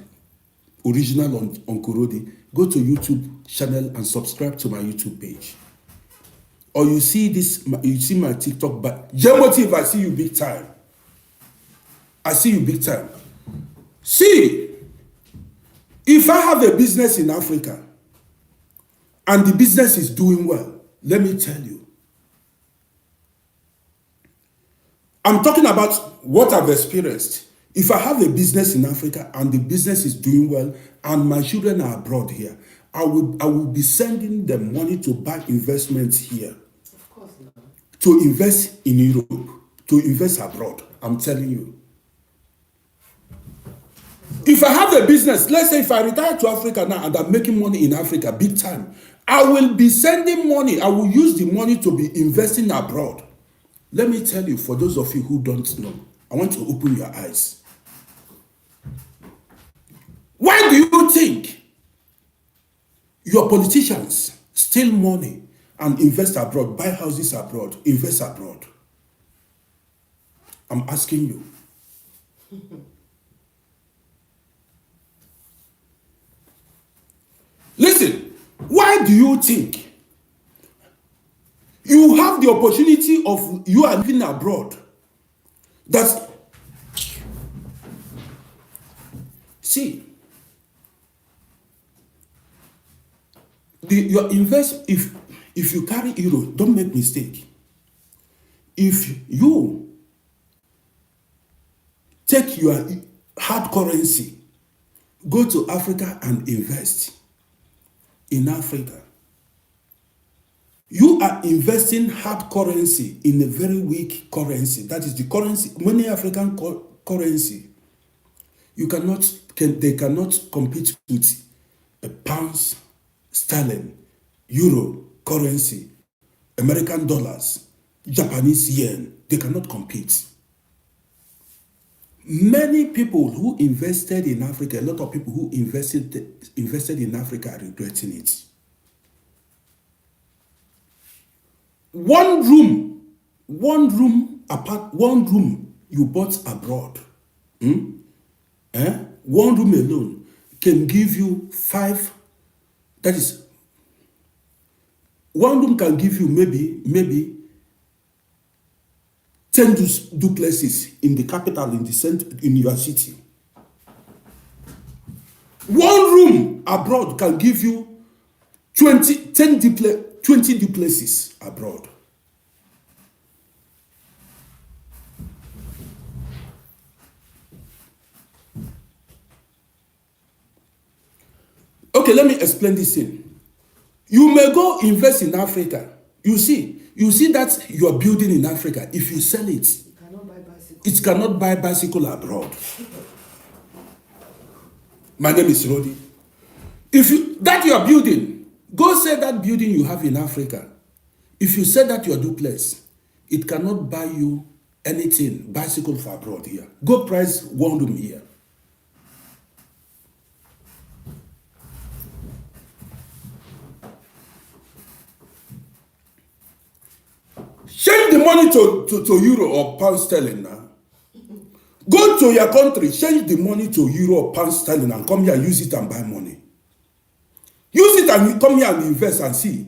original on Uncle Rody. Go to YouTube channel and subscribe to my YouTube page. Or you see my TikTok, but J-Motive, I see you big time. I see you big time. See, if I have a business in Africa and the business is doing well, let me tell you, I'm talking about what I've experienced. If I have a business in Africa and the business is doing well and my children are abroad here, I will be sending them money to buy investments here. Of course not. To invest in Europe, to invest abroad. I'm telling you. If I have a business, let's say if I retire to Africa now and I'm making money in Africa big time, I will be sending money. I will use the money to be investing abroad. Let me tell you, for those of you who don't know, I want to open your eyes. Why do you think your politicians steal money and invest abroad, buy houses abroad, invest abroad? I'm asking you. Listen, why do you think you have the opportunity of you are living abroad? That, see, if you carry euro, don't make mistake. If you take your hard currency, go to Africa and invest in Africa, You are investing hard currency in a very weak currency. That is the currency, many African currency. They cannot compete with a pounds, sterling, euro currency, American dollars, Japanese yen. They cannot compete. Many people who invested in Africa, a lot of people who invested in Africa are regretting it. One room you bought abroad, one room alone can give you that is, one room can give you maybe 10 duplexes in the capital, in the center, in your city. One room abroad can give you 20 duplexes abroad. Okay, let me explain this thing. You may go invest in Africa. You see that you are building in Africa. If you sell it, it cannot buy bicycle abroad. My name is Rodi. If you are building, go sell that building you have in Africa. If you sell that your duplex, it cannot buy you anything, bicycle for abroad here. Go price one room here. Change the money to euro or pound sterling now. Go to your country, change the money to euro or pound sterling and come here and use it and buy money. Use it and come here and invest and see.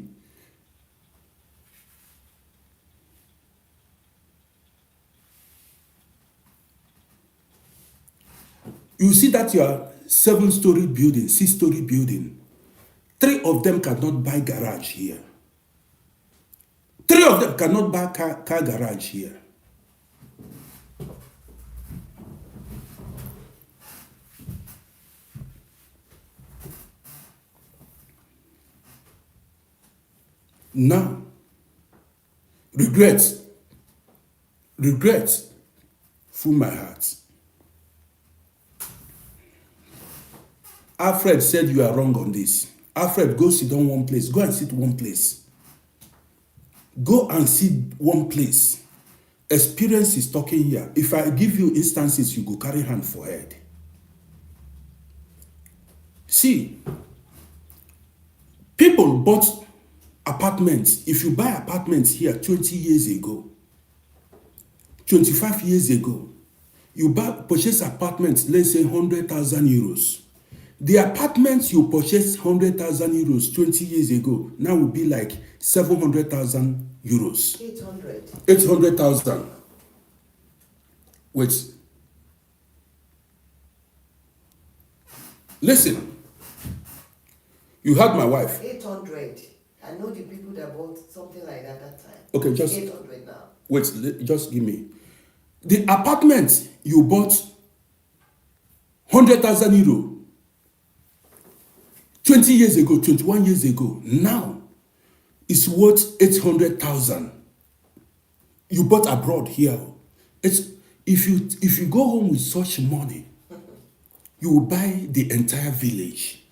You see that your 7-story building, 6-story building, 3 of them cannot buy garage here. 3 of them cannot buy car garage here. Now, regret fill my heart. Alfred said you are wrong on this. Alfred, go sit down one place. Go and sit one place. Go and sit one place. Experience is talking here. If I give you instances, you go carry hand for head. See, people bought apartments. If you buy apartments here 20 years ago, 25 years ago, you purchase apartments, let's say 100,000 euros. The apartments you purchased 100,000 euros 20 years ago now will be like 700,000 euros. 800,000. Wait. Listen. You heard my wife. 800. I know the people that bought something like that time. Okay, just 800 now. Wait, just give me. The apartment you bought 100,000 euro 20 years ago, 21 years ago, now it's worth 800,000. You bought abroad here. If you go home with such money, you will buy the entire village.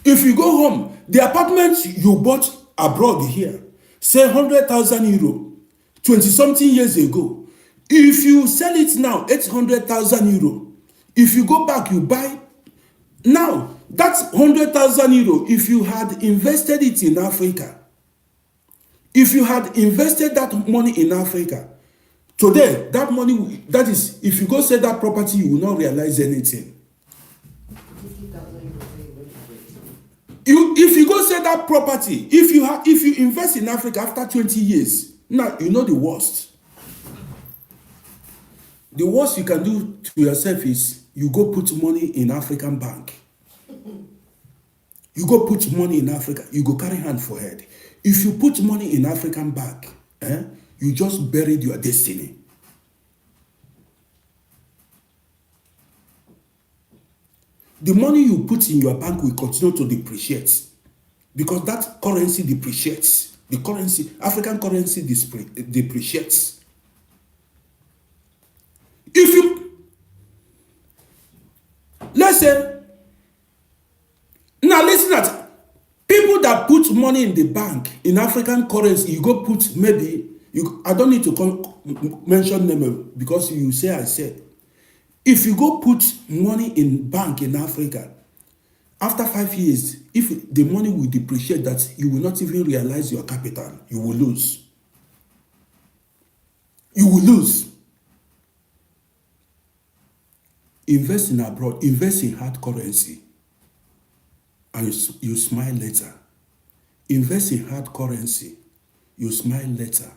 If you go home, the apartment you bought abroad here, say 100,000 euro, 20-something years ago, if you sell it now, 800,000 euro, if you go back, you buy. Now, that's 100,000 euro. If you had invested it in Africa, if you had invested that money in Africa, today, that money, that is, if you go sell that property, you will not realize anything. If you go sell that property, if you invest in Africa after 20 years, now you know the worst. The worst you can do to yourself is you go put money in African bank. You go put money in Africa, you go carry hand for head. If you put money in African bank, you just buried your destiny. The money you put in your bank will continue to depreciate. because that currency depreciates. The currency, African currency depreciates. If you, let's say, now listen at people that put money in the bank in African currency, you go put maybe, I don't need to mention them because you say I said. If you go put money in bank in Africa, after 5 years, if the money will depreciate, that you will not even realize your capital, you will lose. You will lose. Invest in abroad, invest in hard currency, and you smile later. Invest in hard currency, you smile later.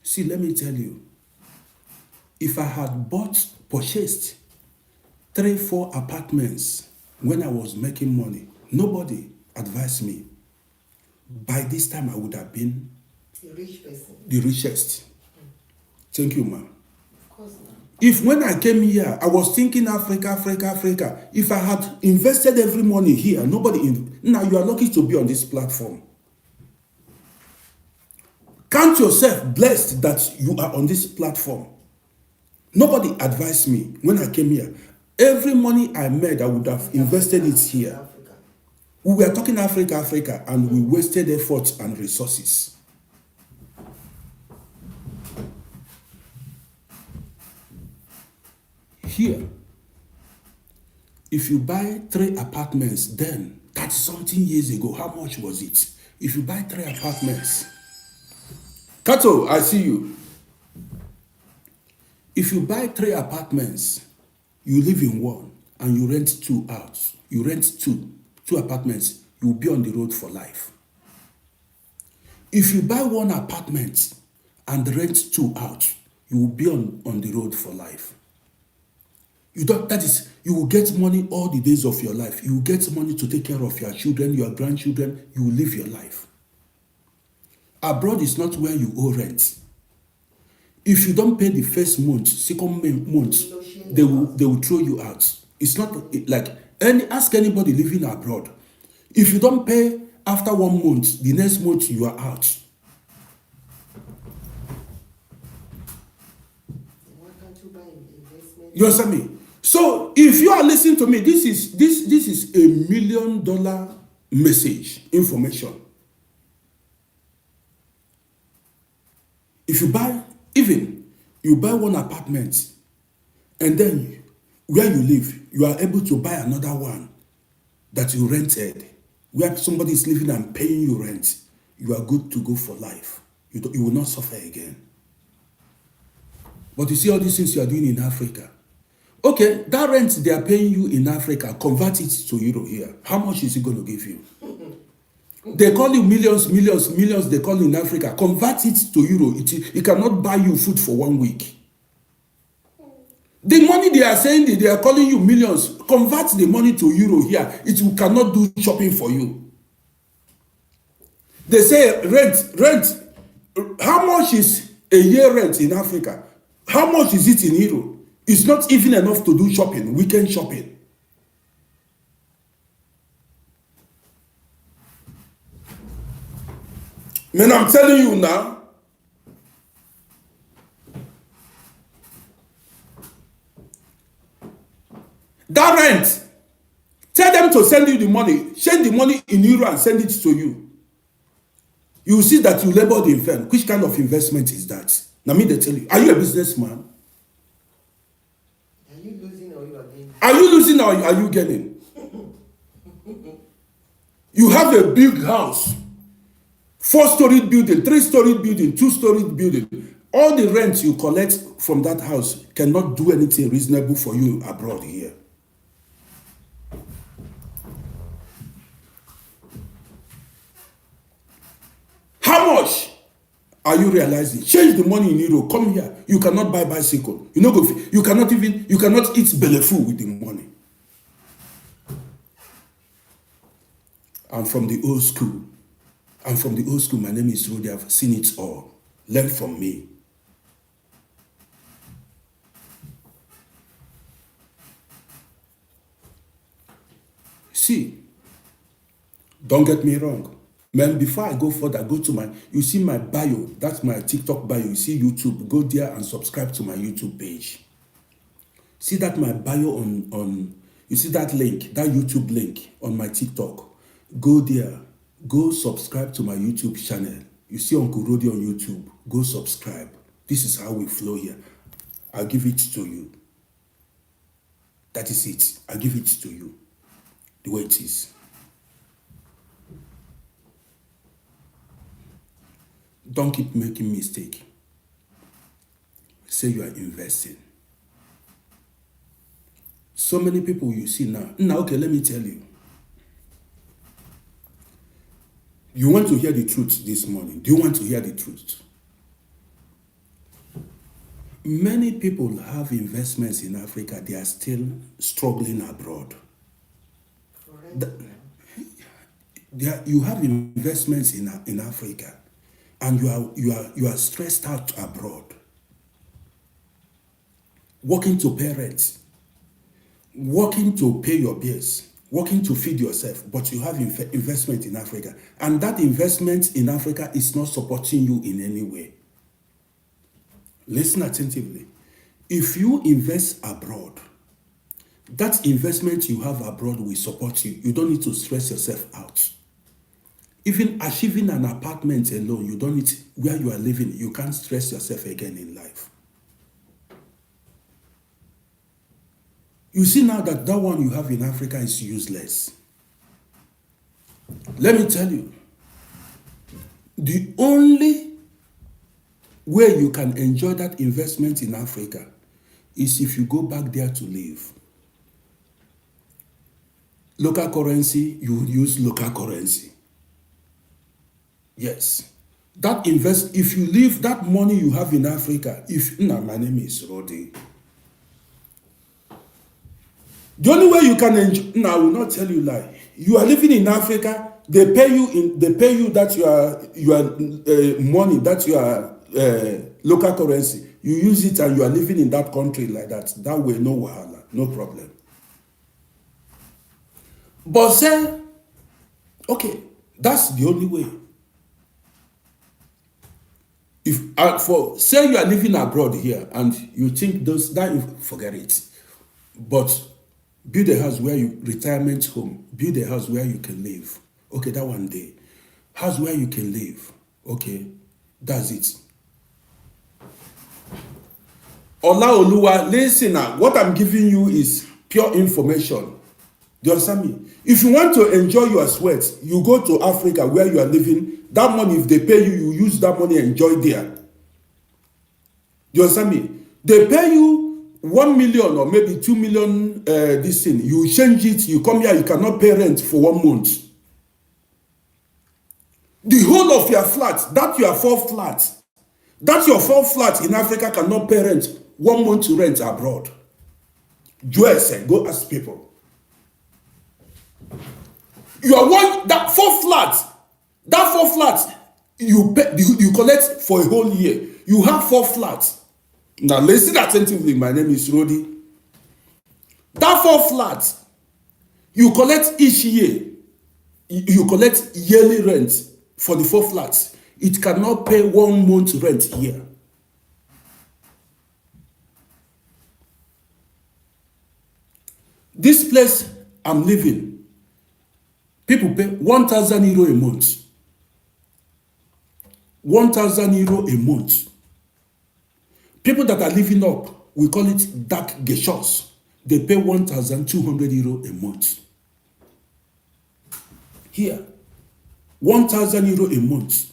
See, let me tell you, if I had purchased 3-4 apartments when I was making money, nobody advised me. By this time, I would have been The rich person. the richest. Thank you, ma'am. Of course not. If when I came here, I was thinking Africa, Africa, Africa. If I had invested every money here, now you are lucky to be on this platform. Count yourself blessed that you are on this platform. Nobody advised me when I came here. Every money I made, I would have invested it here. Africa. We were talking Africa, Africa, and we wasted effort and resources. Here, if you buy 3 apartments then, 30-something years ago, how much was it? If you buy 3 apartments, Kato, I see you. If you buy 3 apartments, you live in one, and you rent 2 out. You rent 2 apartments, you will be on the road for life. If you buy 1 apartment and rent 2 out, you will be on the road for life. You will get money all the days of your life. You will get money to take care of your children, your grandchildren. You will live your life. Abroad is not where you owe rent. If you don't pay the first month, second month, they will throw you out. It's not like ask anybody living abroad. If you don't pay after 1 month, the next month you are out. Why can't you buy investment? You understand me? So if you are listening to me, this is a $1 million message, information. If you buy 1 apartment, and then where you live, you are able to buy another one that you rented, where somebody is living and paying you rent, you are good to go for life. You will not suffer again. But you see all these things you are doing in Africa. Okay, that rent they are paying you in Africa, convert it to euro here. How much is it going to give you? They call you millions, they call you in Africa. Convert it to euro. It cannot buy you food for 1 week. The money they are saying, they are calling you millions. Convert the money to euro here. It cannot do shopping for you. They say rent. How much is a year rent in Africa? How much is it in euro? It's not even enough to do shopping, weekend shopping. Man, I'm telling you now. That rent, tell them to send you the money. Send the money in euro and send it to you. You will see that you labor the investment. Which kind of investment is that? Now me they tell you. Are you a businessman? Are you losing or you are gaining? Are you losing or are you gaining? You have a big house. 4-story building, 3-story building, 2-story building. All the rent you collect from that house cannot do anything reasonable for you abroad here. How much are you realizing? Change the money in euro. Come here. You cannot buy bicycle. You cannot eat belleful with the money. I'm from the old school. My name is Rudy. I've seen it all. Learn from me. See, don't get me wrong. Man, before I go further, go to you see my bio, that's my TikTok bio. You see YouTube, go there and subscribe to my YouTube page. See that my bio you see that link, that YouTube link on my TikTok. Go there, go subscribe to my YouTube channel. You see Uncle Rody on YouTube, go subscribe. This is how we flow here. I'll give it to you. That is it. I'll give it to you the way it is. Don't keep making mistake. Say you are investing. So many people you see now. Now, okay, let me tell you. You want to hear the truth this morning? Do you want to hear the truth? Many people have investments in Africa. They are still struggling abroad. You have investments in Africa, and you are stressed out abroad, working to pay rent, working to pay your bills, working to feed yourself, but you have investment in Africa, and that investment in Africa is not supporting you in any way. Listen attentively. If you invest abroad, that investment you have abroad will support you. You don't need to stress yourself out. Even achieving an apartment alone, you don't need, where you are living, you can't stress yourself again in life. You see now that one you have in Africa is useless. Let me tell you, the only way you can enjoy that investment in Africa is if you go back there to live. Local currency, you use local currency. Yes. If you leave that money you have in Africa, my name is Rody. The only way you can enjoy, I will not tell you lie. You are living in Africa, they pay you that your money, that your local currency. You use it and you are living in that country like that. That way, no wahala, no problem. But say, okay, that's the only way. Say you are living abroad here and you think forget it. But build a house retirement home, build a house where you can live. Okay, that one day. House where you can live. Okay, that's it. Olaoluwa, listen now. What I'm giving you is pure information. Do you understand me? If you want to enjoy your sweat, you go to Africa where you are living. That money, if they pay you, you use that money and enjoy there. Do you understand me? They pay you 1 million or maybe 2 million this thing. You change it, you come here, you cannot pay rent for 1 month. The whole of your flat, your 4 flats, your 4 flats in Africa cannot pay rent 1 month to rent abroad. USA, go ask people. That 4 flats, you collect for a whole year. You have 4 flats. Now listen attentively, my name is Rody. That 4 flats, you collect each year. You collect yearly rent for the 4 flats. It cannot pay 1 month rent here. This place I'm living, people pay 1,000 euro a month. 1,000 euro a month. People that are living up, we call it dark geshos. They pay 1,200 euro a month. Here, 1,000 euro a month.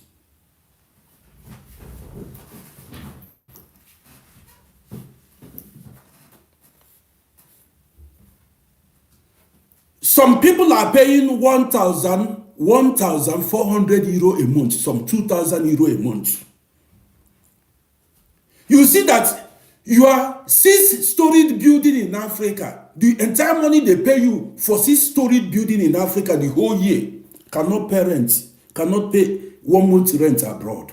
Some people are paying 1,400 euro a month, some 2,000 euro a month. You see that your 6-storied building in Africa, the entire money they pay you for 6-storied building in Africa the whole year cannot pay rent, cannot pay 1 month rent abroad.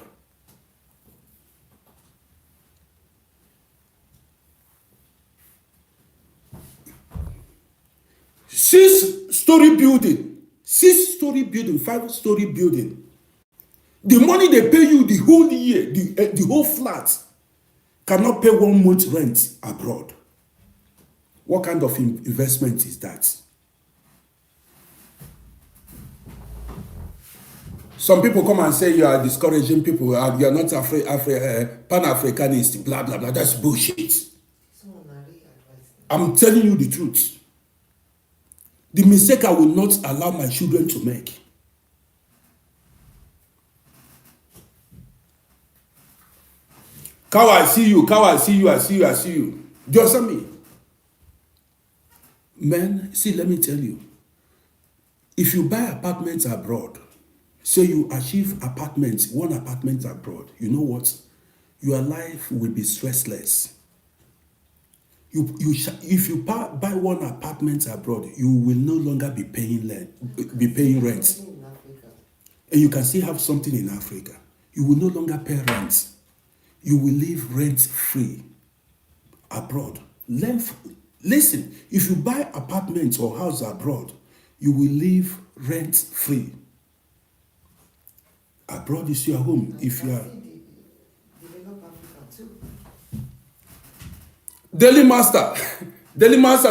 Six-story building, 6-story building, 5-story building. The money they pay you the whole year, the whole flat, cannot pay 1 month rent abroad. What kind of investment is that? Some people come and say you are discouraging people, you are not Pan-Africanist, blah, blah, blah. That's bullshit. I'm telling you the truth. The mistake I will not allow my children to make. Cow, I see you. Cow, I see you. I see you. I see you. Do you understand me? Men, see, let me tell you. If you buy apartments abroad, say you achieve apartments, 1 apartment abroad, you know what? Your life will be stressless. If you buy 1 apartment abroad, you will no longer be paying rent. And you can still have something in Africa. You will no longer pay rent. You will live rent free abroad. Listen, if you buy apartments or house abroad, you will live rent free. Abroad is your home. If you are Daily Master,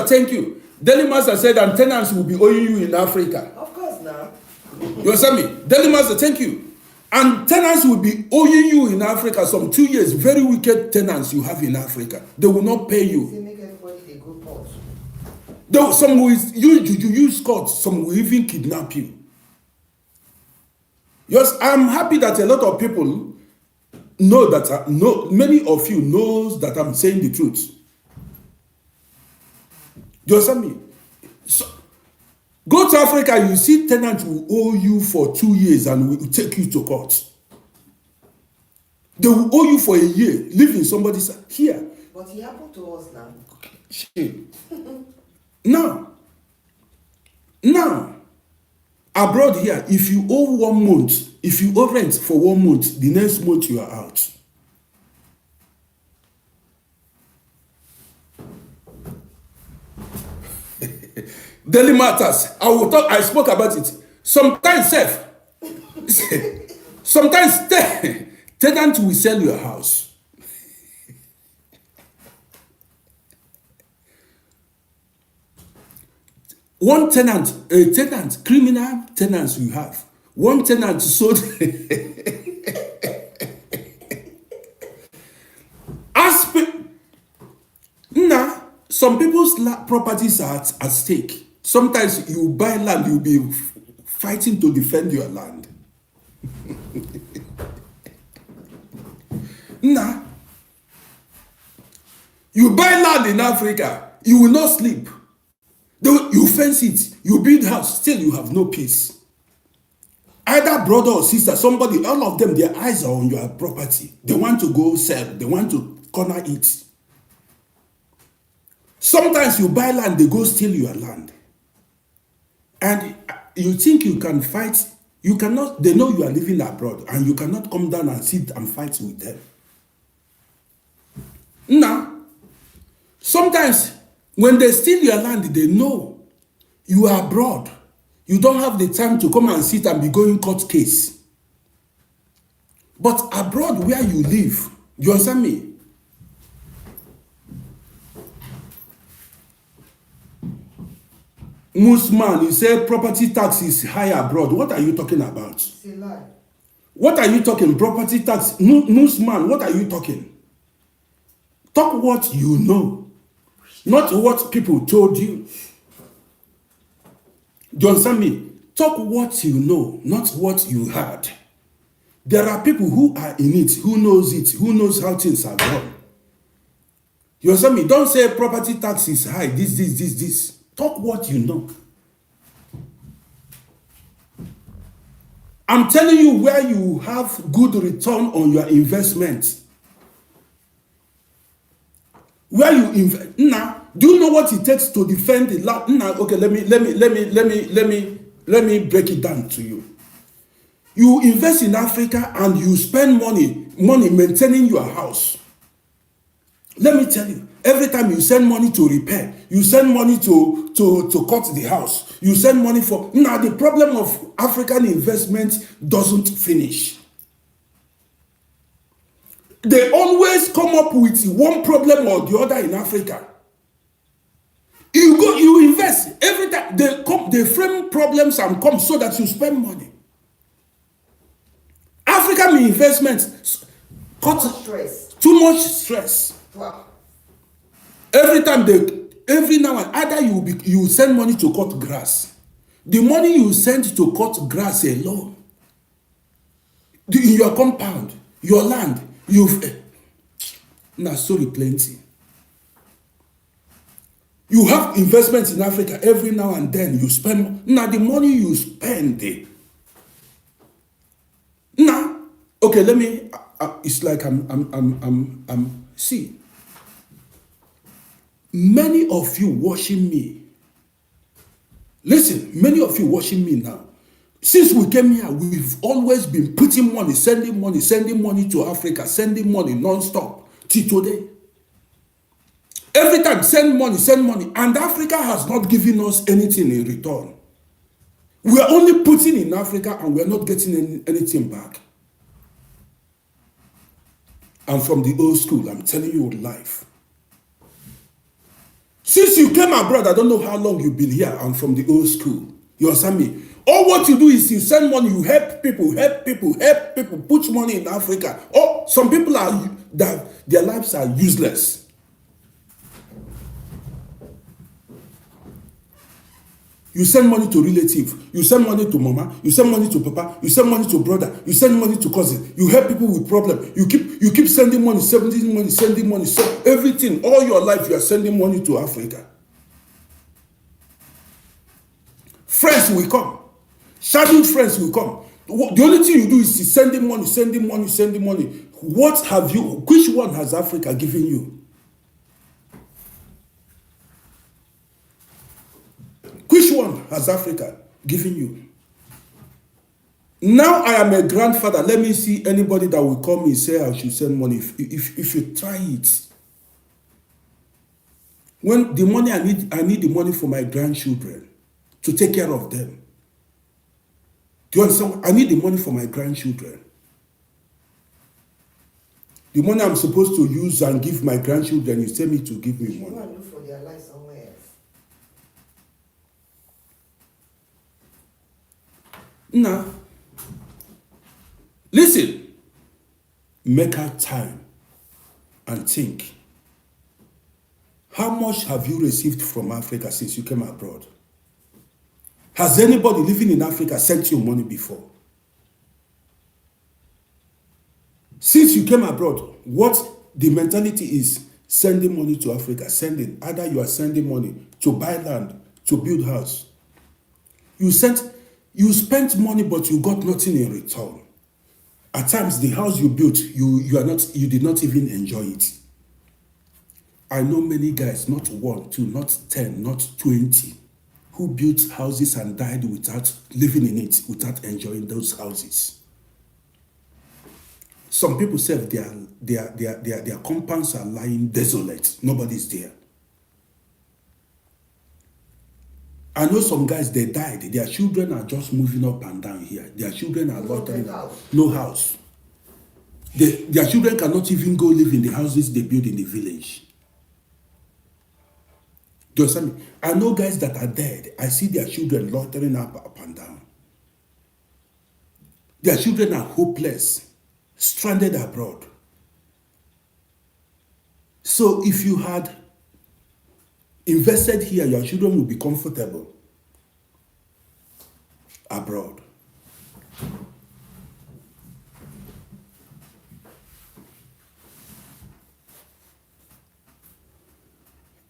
thank you. Daily Master said that tenants will be owing you in Africa. Of course, now. You understand me? Daily Master, thank you. And tenants will be owing you in Africa some 2 years. Very wicked tenants you have in Africa. They will not pay you. They make everybody they go court. Some will use court. Some will even kidnap you. Yes, I'm happy that a lot of people know that. Many of you knows that I'm saying the truth. Do you understand me? So, go to Africa, you see tenants will owe you for 2 years and will take you to court. They will owe you for a year, live in somebody's here. But it happened to us now. Shame. Now, abroad here, if you owe 1 month, if you owe rent for 1 month, the next month you are out. Daily Matters. I spoke about it. Sometimes, tenant will sell your house. One tenant, criminal tenants you have. One tenant sold. Some people's properties are at stake. Sometimes you buy land, you'll be fighting to defend your land. You buy land in Africa, you will not sleep. You fence it, you build house, still you have no peace. Either brother or sister, somebody, all of them, their eyes are on your property. They want to go sell, they want to corner it. Sometimes you buy land, they go steal your land. And you think you can fight, you cannot, they know you are living abroad and you cannot come down and sit and fight with them. Sometimes when they steal your land, they know you are abroad. You don't have the time to come and sit and be going court case. But abroad where you live, you understand me? Most man, you say property tax is high abroad. What are you talking about? It's a lie. What are you talking? Property tax? Most man, what are you talking? Talk what you know, not what people told you. Do you understand me? Talk what you know, not what you heard. There are people who are in it, who knows how things are done. You understand me? Don't say property tax is high, this. Talk what you know. I'm telling you where you have good return on your investment. Where you invest. Do you know what it takes to defend the land? Okay, let me break it down to you. You invest in Africa and you spend money maintaining your house. Let me tell you, every time you send money to repair, you send money to cut the house, you send money for. Now, the problem of African investment doesn't finish. They always come up with one problem or the other in Africa. You go, you invest every time they frame problems and come so that you spend money. African investments cut too much stress. Wow. Every now and either you send money to cut grass. The money you send to cut grass alone, in your compound, your land, now sorry plenty. You have investments in Africa every now and then you spend. Now the money you spend it. Now, okay, let me. It's like see. Many of you watching me. Listen, many of you watching me now. Since we came here, we've always been putting money, sending money to Africa, sending money non-stop till today. Every time, send money, and Africa has not given us anything in return. We are only putting in Africa and we are not getting anything back. I'm from the old school, I'm telling you life. Since you came abroad, I don't know how long you've been here, I'm from the old school. You understand me? All what you do is you send money, you help people, put money in Africa. Oh, some people their lives are useless. You send money to relative, you send money to mama, you send money to papa, you send money to brother, you send money to cousin, you help people with problem, you keep sending money, everything, all your life you are sending money to Africa. Friends will come, scheduled friends will come. The only thing you do is sending money. Which one has Africa given you? Which one has Africa given you? Now I am a grandfather. Let me see anybody that will come and say I should send money. If you try it. When the money I need the money for my grandchildren to take care of them. Do you understand? I need the money for my grandchildren. The money I'm supposed to use and give my grandchildren, you tell me to give me money. You want to look for their life somewhere else. Now, listen, make out time and think. How much have you received from Africa since you came abroad? Has anybody living in Africa sent you money before? Since you came abroad, what the mentality is sending money to Africa, either you are sending money to buy land, to build house. You spent money, but you got nothing in return. At times, the house you built, you did not even enjoy it. I know many guys, not 1, 2, not 10, not 20, who built houses and died without living in it, without enjoying those houses. Some people say their compounds are lying desolate. Nobody's there. I know some guys, they died. Their children are just moving up and down here. Their children are loitering. No house. Their children cannot even go live in the houses they build in the village. Do you understand me? I know guys that are dead. I see their children loitering up and down. Their children are hopeless, stranded abroad. So if you had invested here, your children will be comfortable abroad.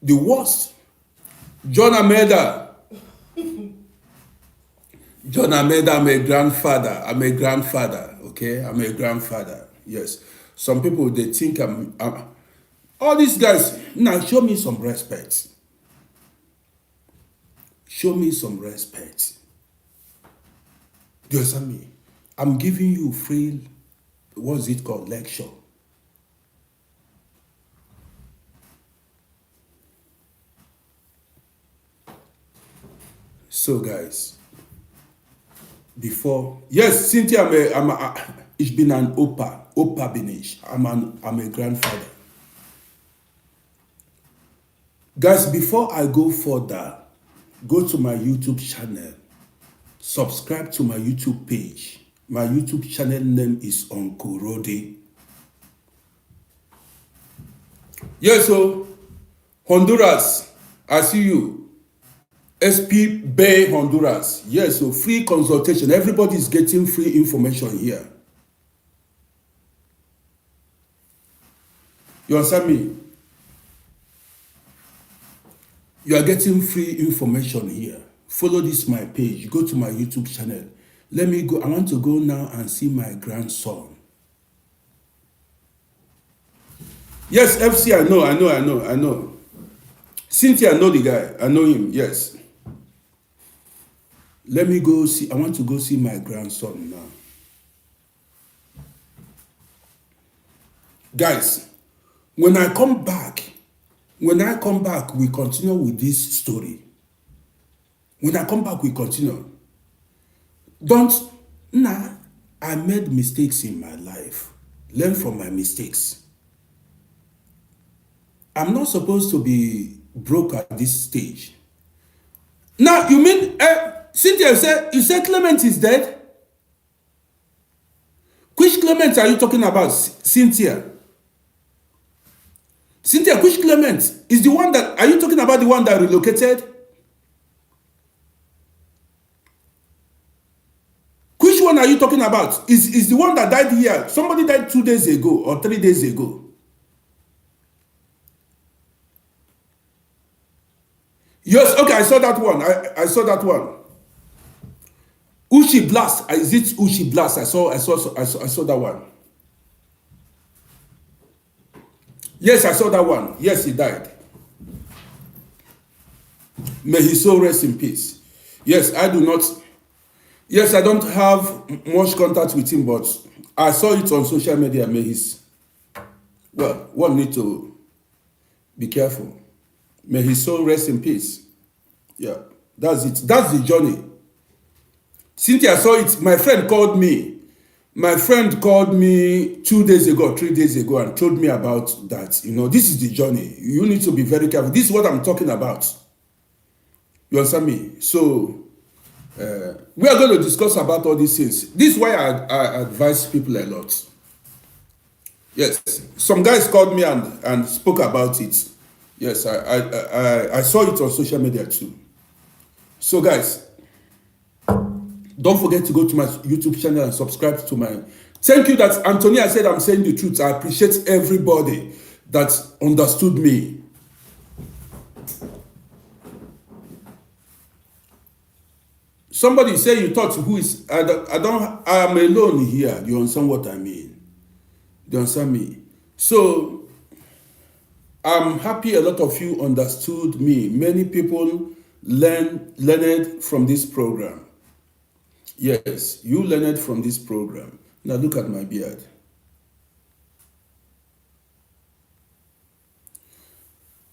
The worst, John Ameda. John Ameda, I'm a grandfather, okay? I'm a grandfather, yes. Some people, they think I'm all these guys, now show me some respect. Show me some respect. Do you understand me? I'm giving you free, what's it called, lecture. So, guys, before, yes, Cynthia, ich bin ein Opa. Opa bin ich. I'm a grandfather. Guys, before I go further, go to my YouTube channel. Subscribe to my YouTube page. My YouTube channel name is Uncle Rody. Yes, so Honduras, I see you. SP Bay, Honduras. Yes, so free consultation. Everybody is getting free information here. You understand me? You are getting free information here. Follow this my page. Go to my YouTube channel. Let me go. I want to go now and see my grandson. Yes, FC, I know. Cynthia, I know the guy. I know him, yes. Let me go see. I want to go see my grandson now. Guys, when I come back, we continue with this story. When I come back, we continue. I made mistakes in my life. Learn from my mistakes. I'm not supposed to be broke at this stage. Now, you mean, Cynthia, you said Clement is dead? Which Clement are you talking about, Cynthia? Cynthia, which Clement? Is the one that, are you talking about the one that relocated? Which one are you talking about? Is the one that died here? Somebody died 2 days ago or 3 days ago. Yes, okay, I saw that one. I saw that one. Uchi Blast. Is it Uchi Blast? I saw that one. Yes, I saw that one. Yes, he died. May his soul rest in peace. Yes, I don't have much contact with him, but I saw it on social media. One need to be careful. May his soul rest in peace. Yeah, that's it. That's the journey. Cynthia saw it. My friend called me. My friend called me 2 days ago, 3 days ago, and told me about that. This is the journey. You need to be very careful. This is what I'm talking about. You understand me? So, we are going to discuss about all these things. This is why I advise people a lot. Yes, some guys called me and spoke about it. Yes, I saw it on social media too. So guys, don't forget to go to my YouTube channel and subscribe to my... Thank you that Antonia said I'm saying the truth. I appreciate everybody that understood me. Somebody say you thought who is... I am alone here. You understand what I mean? You understand me? So, I'm happy a lot of you understood me. Many people learned from this program. Yes, you learned from this program. Now look at my beard.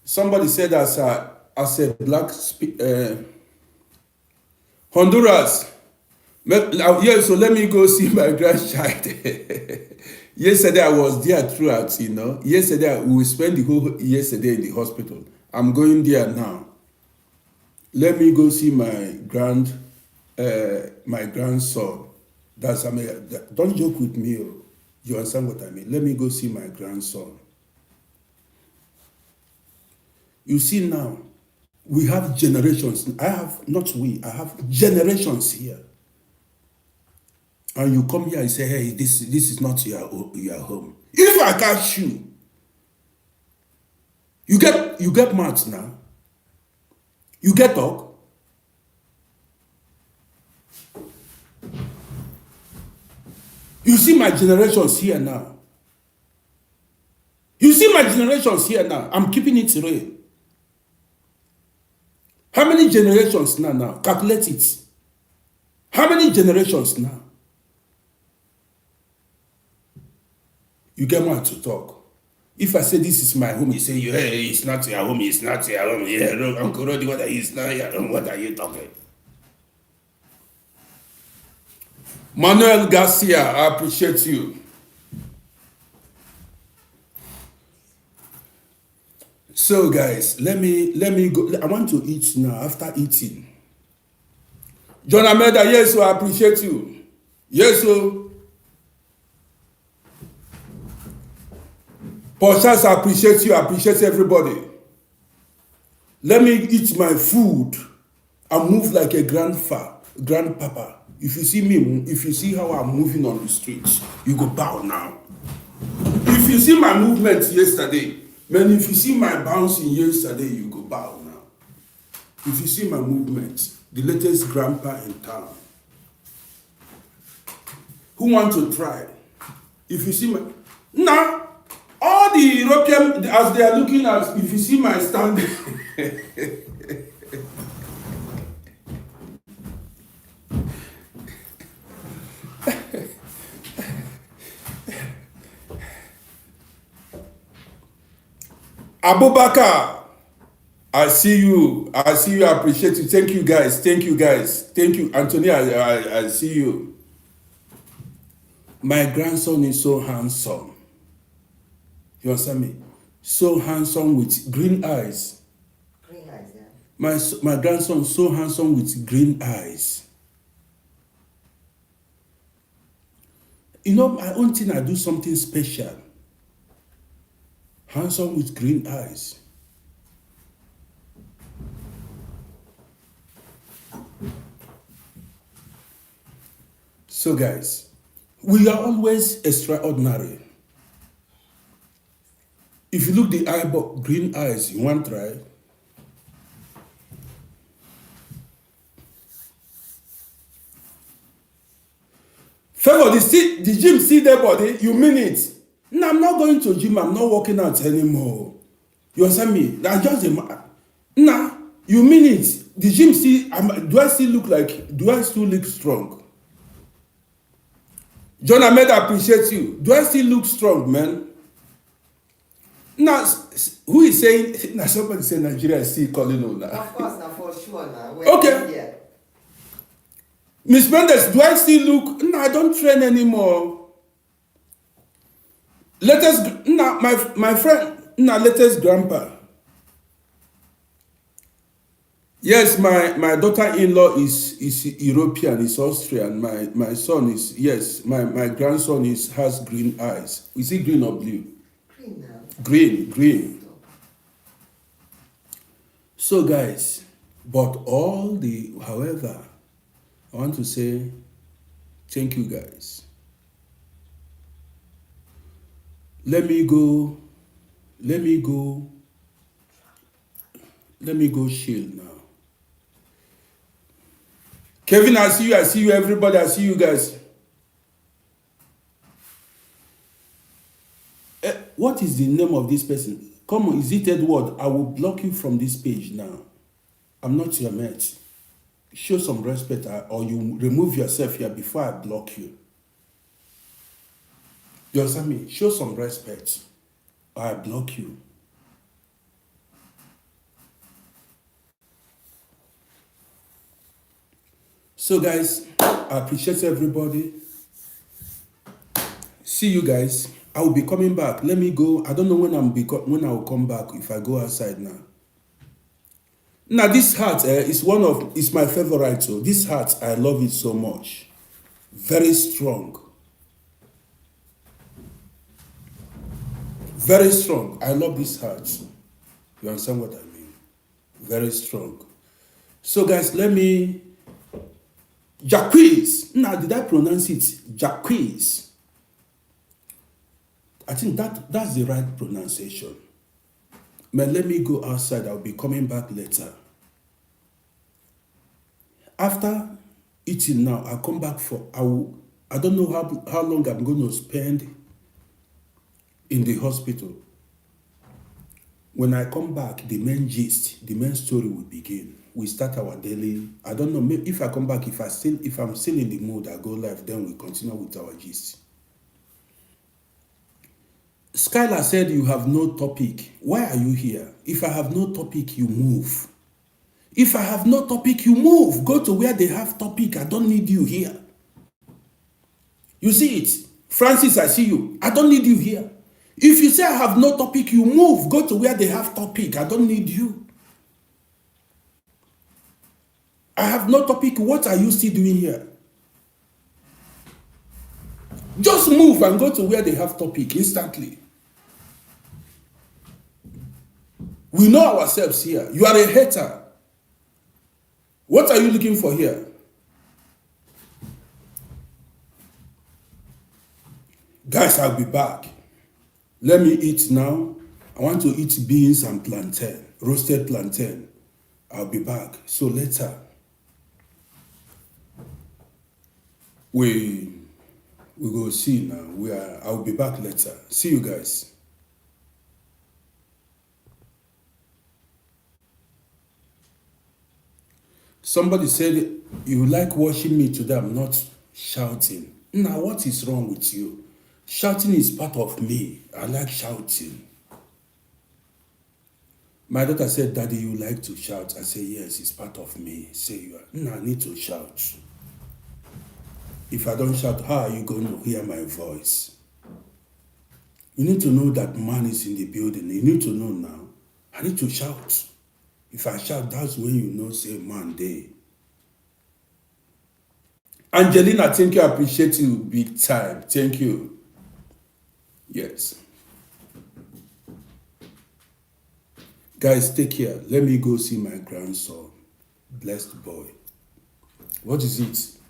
Somebody said as a black Honduras. Yeah, so let me go see my grandchild. Yesterday I was there throughout, Yesterday we spent the whole yesterday in the hospital. I'm going there now. Let me go see my grandson. Don't joke with me. You understand what I mean? Let me go see my grandson. You see now, we have generations. I have generations here. And you come here and say, hey, this is not your home. If I catch you, you get mad now. You get talk. You see my generations here now. I'm keeping it real. How many generations now? Calculate it. How many generations now? You get mad to talk. If I say this is my home, you say, hey, it's not your home, Yeah, Uncle Rody, it's not your home, what are you talking? Manuel Garcia, I appreciate you. So guys, let me go. I want to eat now after eating. John Ameda, yes, so I appreciate you. Yes, so. Paul Charles, I appreciate you. I appreciate everybody. Let me eat my food and move like a grandpapa. If you see me, if you see how I'm moving on the streets, you go bow now. If you see my movement yesterday, man, if you see my bouncing yesterday, you go bow now. If you see my movement, the latest grandpa in town. Who want to try? If you see my... Nah, all the European, as they are looking at, if you see my stand... Abubakar, I see you. I see you. I appreciate you. Thank you, guys. Thank you, guys. Thank you, Anthony. I see you. My grandson is so handsome. You understand me? So handsome with green eyes. Green eyes, yeah. My grandson so handsome with green eyes. You know, my own thing, I do something special. Handsome with green eyes. So guys, we are always extraordinary. If you look the eyeball, green eyes, you want to try? Favor, the gym see their body, you mean it. No, I'm not going to gym, I'm not working out anymore. You understand me? That's just a matter. Nah, you mean it. The gym see, do I still look strong? John Ahmed, I appreciate you. Do I still look strong, man? Now, who is saying, now somebody say Nigeria is still calling on that. Of course, now for sure now. Okay. Here. Miss Mendes, do I still look? No, I don't train anymore. My friend, latest grandpa. Yes, my daughter-in-law is European, is Austrian. My son is, yes, my grandson has green eyes. Is he green or blue? Green now. Green. So guys, however, I want to say thank you guys. Let me go shield now. Kevin, I see you, everybody, I see you guys. What is the name of this person? Come on, is it Edward? I will block you from this page now. I'm not your mate. Show some respect, or you remove yourself here before I block you. You understand me? Show some respect, or I block you. So guys, I appreciate everybody. See you guys. I will be coming back. Let me go. I don't know when I will come back if I go outside now. Now this hat is my favorite. So this hat, I love it so much. Very strong. Very strong. I love this hat. You understand what I mean? Very strong. So guys, let me... Jacques. Now, did I pronounce it? Jacques. I think that's the right pronunciation. Man, let me go outside. I'll be coming back later. After eating now, I'll come back I don't know how long I'm going to spend in the hospital. When I come back, the main gist, the main story will begin. We start our daily. I don't know if I come back, if I'm still in the mood, I go live, then we continue with our gist. Skylar said you have no topic. Why are you here? If I have no topic, you move. If I have no topic, you move. Go to where they have topic. I don't need you here. You see it. Francis, I see you. I don't need you here. If you say I have no topic, you move. Go to where they have topic. I don't need you. I have no topic. What are you still doing here? Just move and go to where they have topic instantly. We know ourselves here. You are a hater. What are you looking for here? Guys, I'll be back. Let me eat now. I want to eat beans and plantain, roasted plantain. I'll be back. So later, we go see now. I'll be back later. See you guys. Somebody said, you like watching me today, I'm not shouting. Now, what is wrong with you? Shouting is part of me. I like shouting. My daughter said, Daddy, you like to shout? I said, yes, it's part of me. Say, you are. No, I need to shout. If I don't shout, how are you going to hear my voice? You need to know that man is in the building. You need to know now. I need to shout. If I shout, that's when you know, say, man, day. Angelina, thank you. I appreciate you big time. Thank you. Yes. Guys, take care. Let me go see my grandson. Blessed boy. What is it?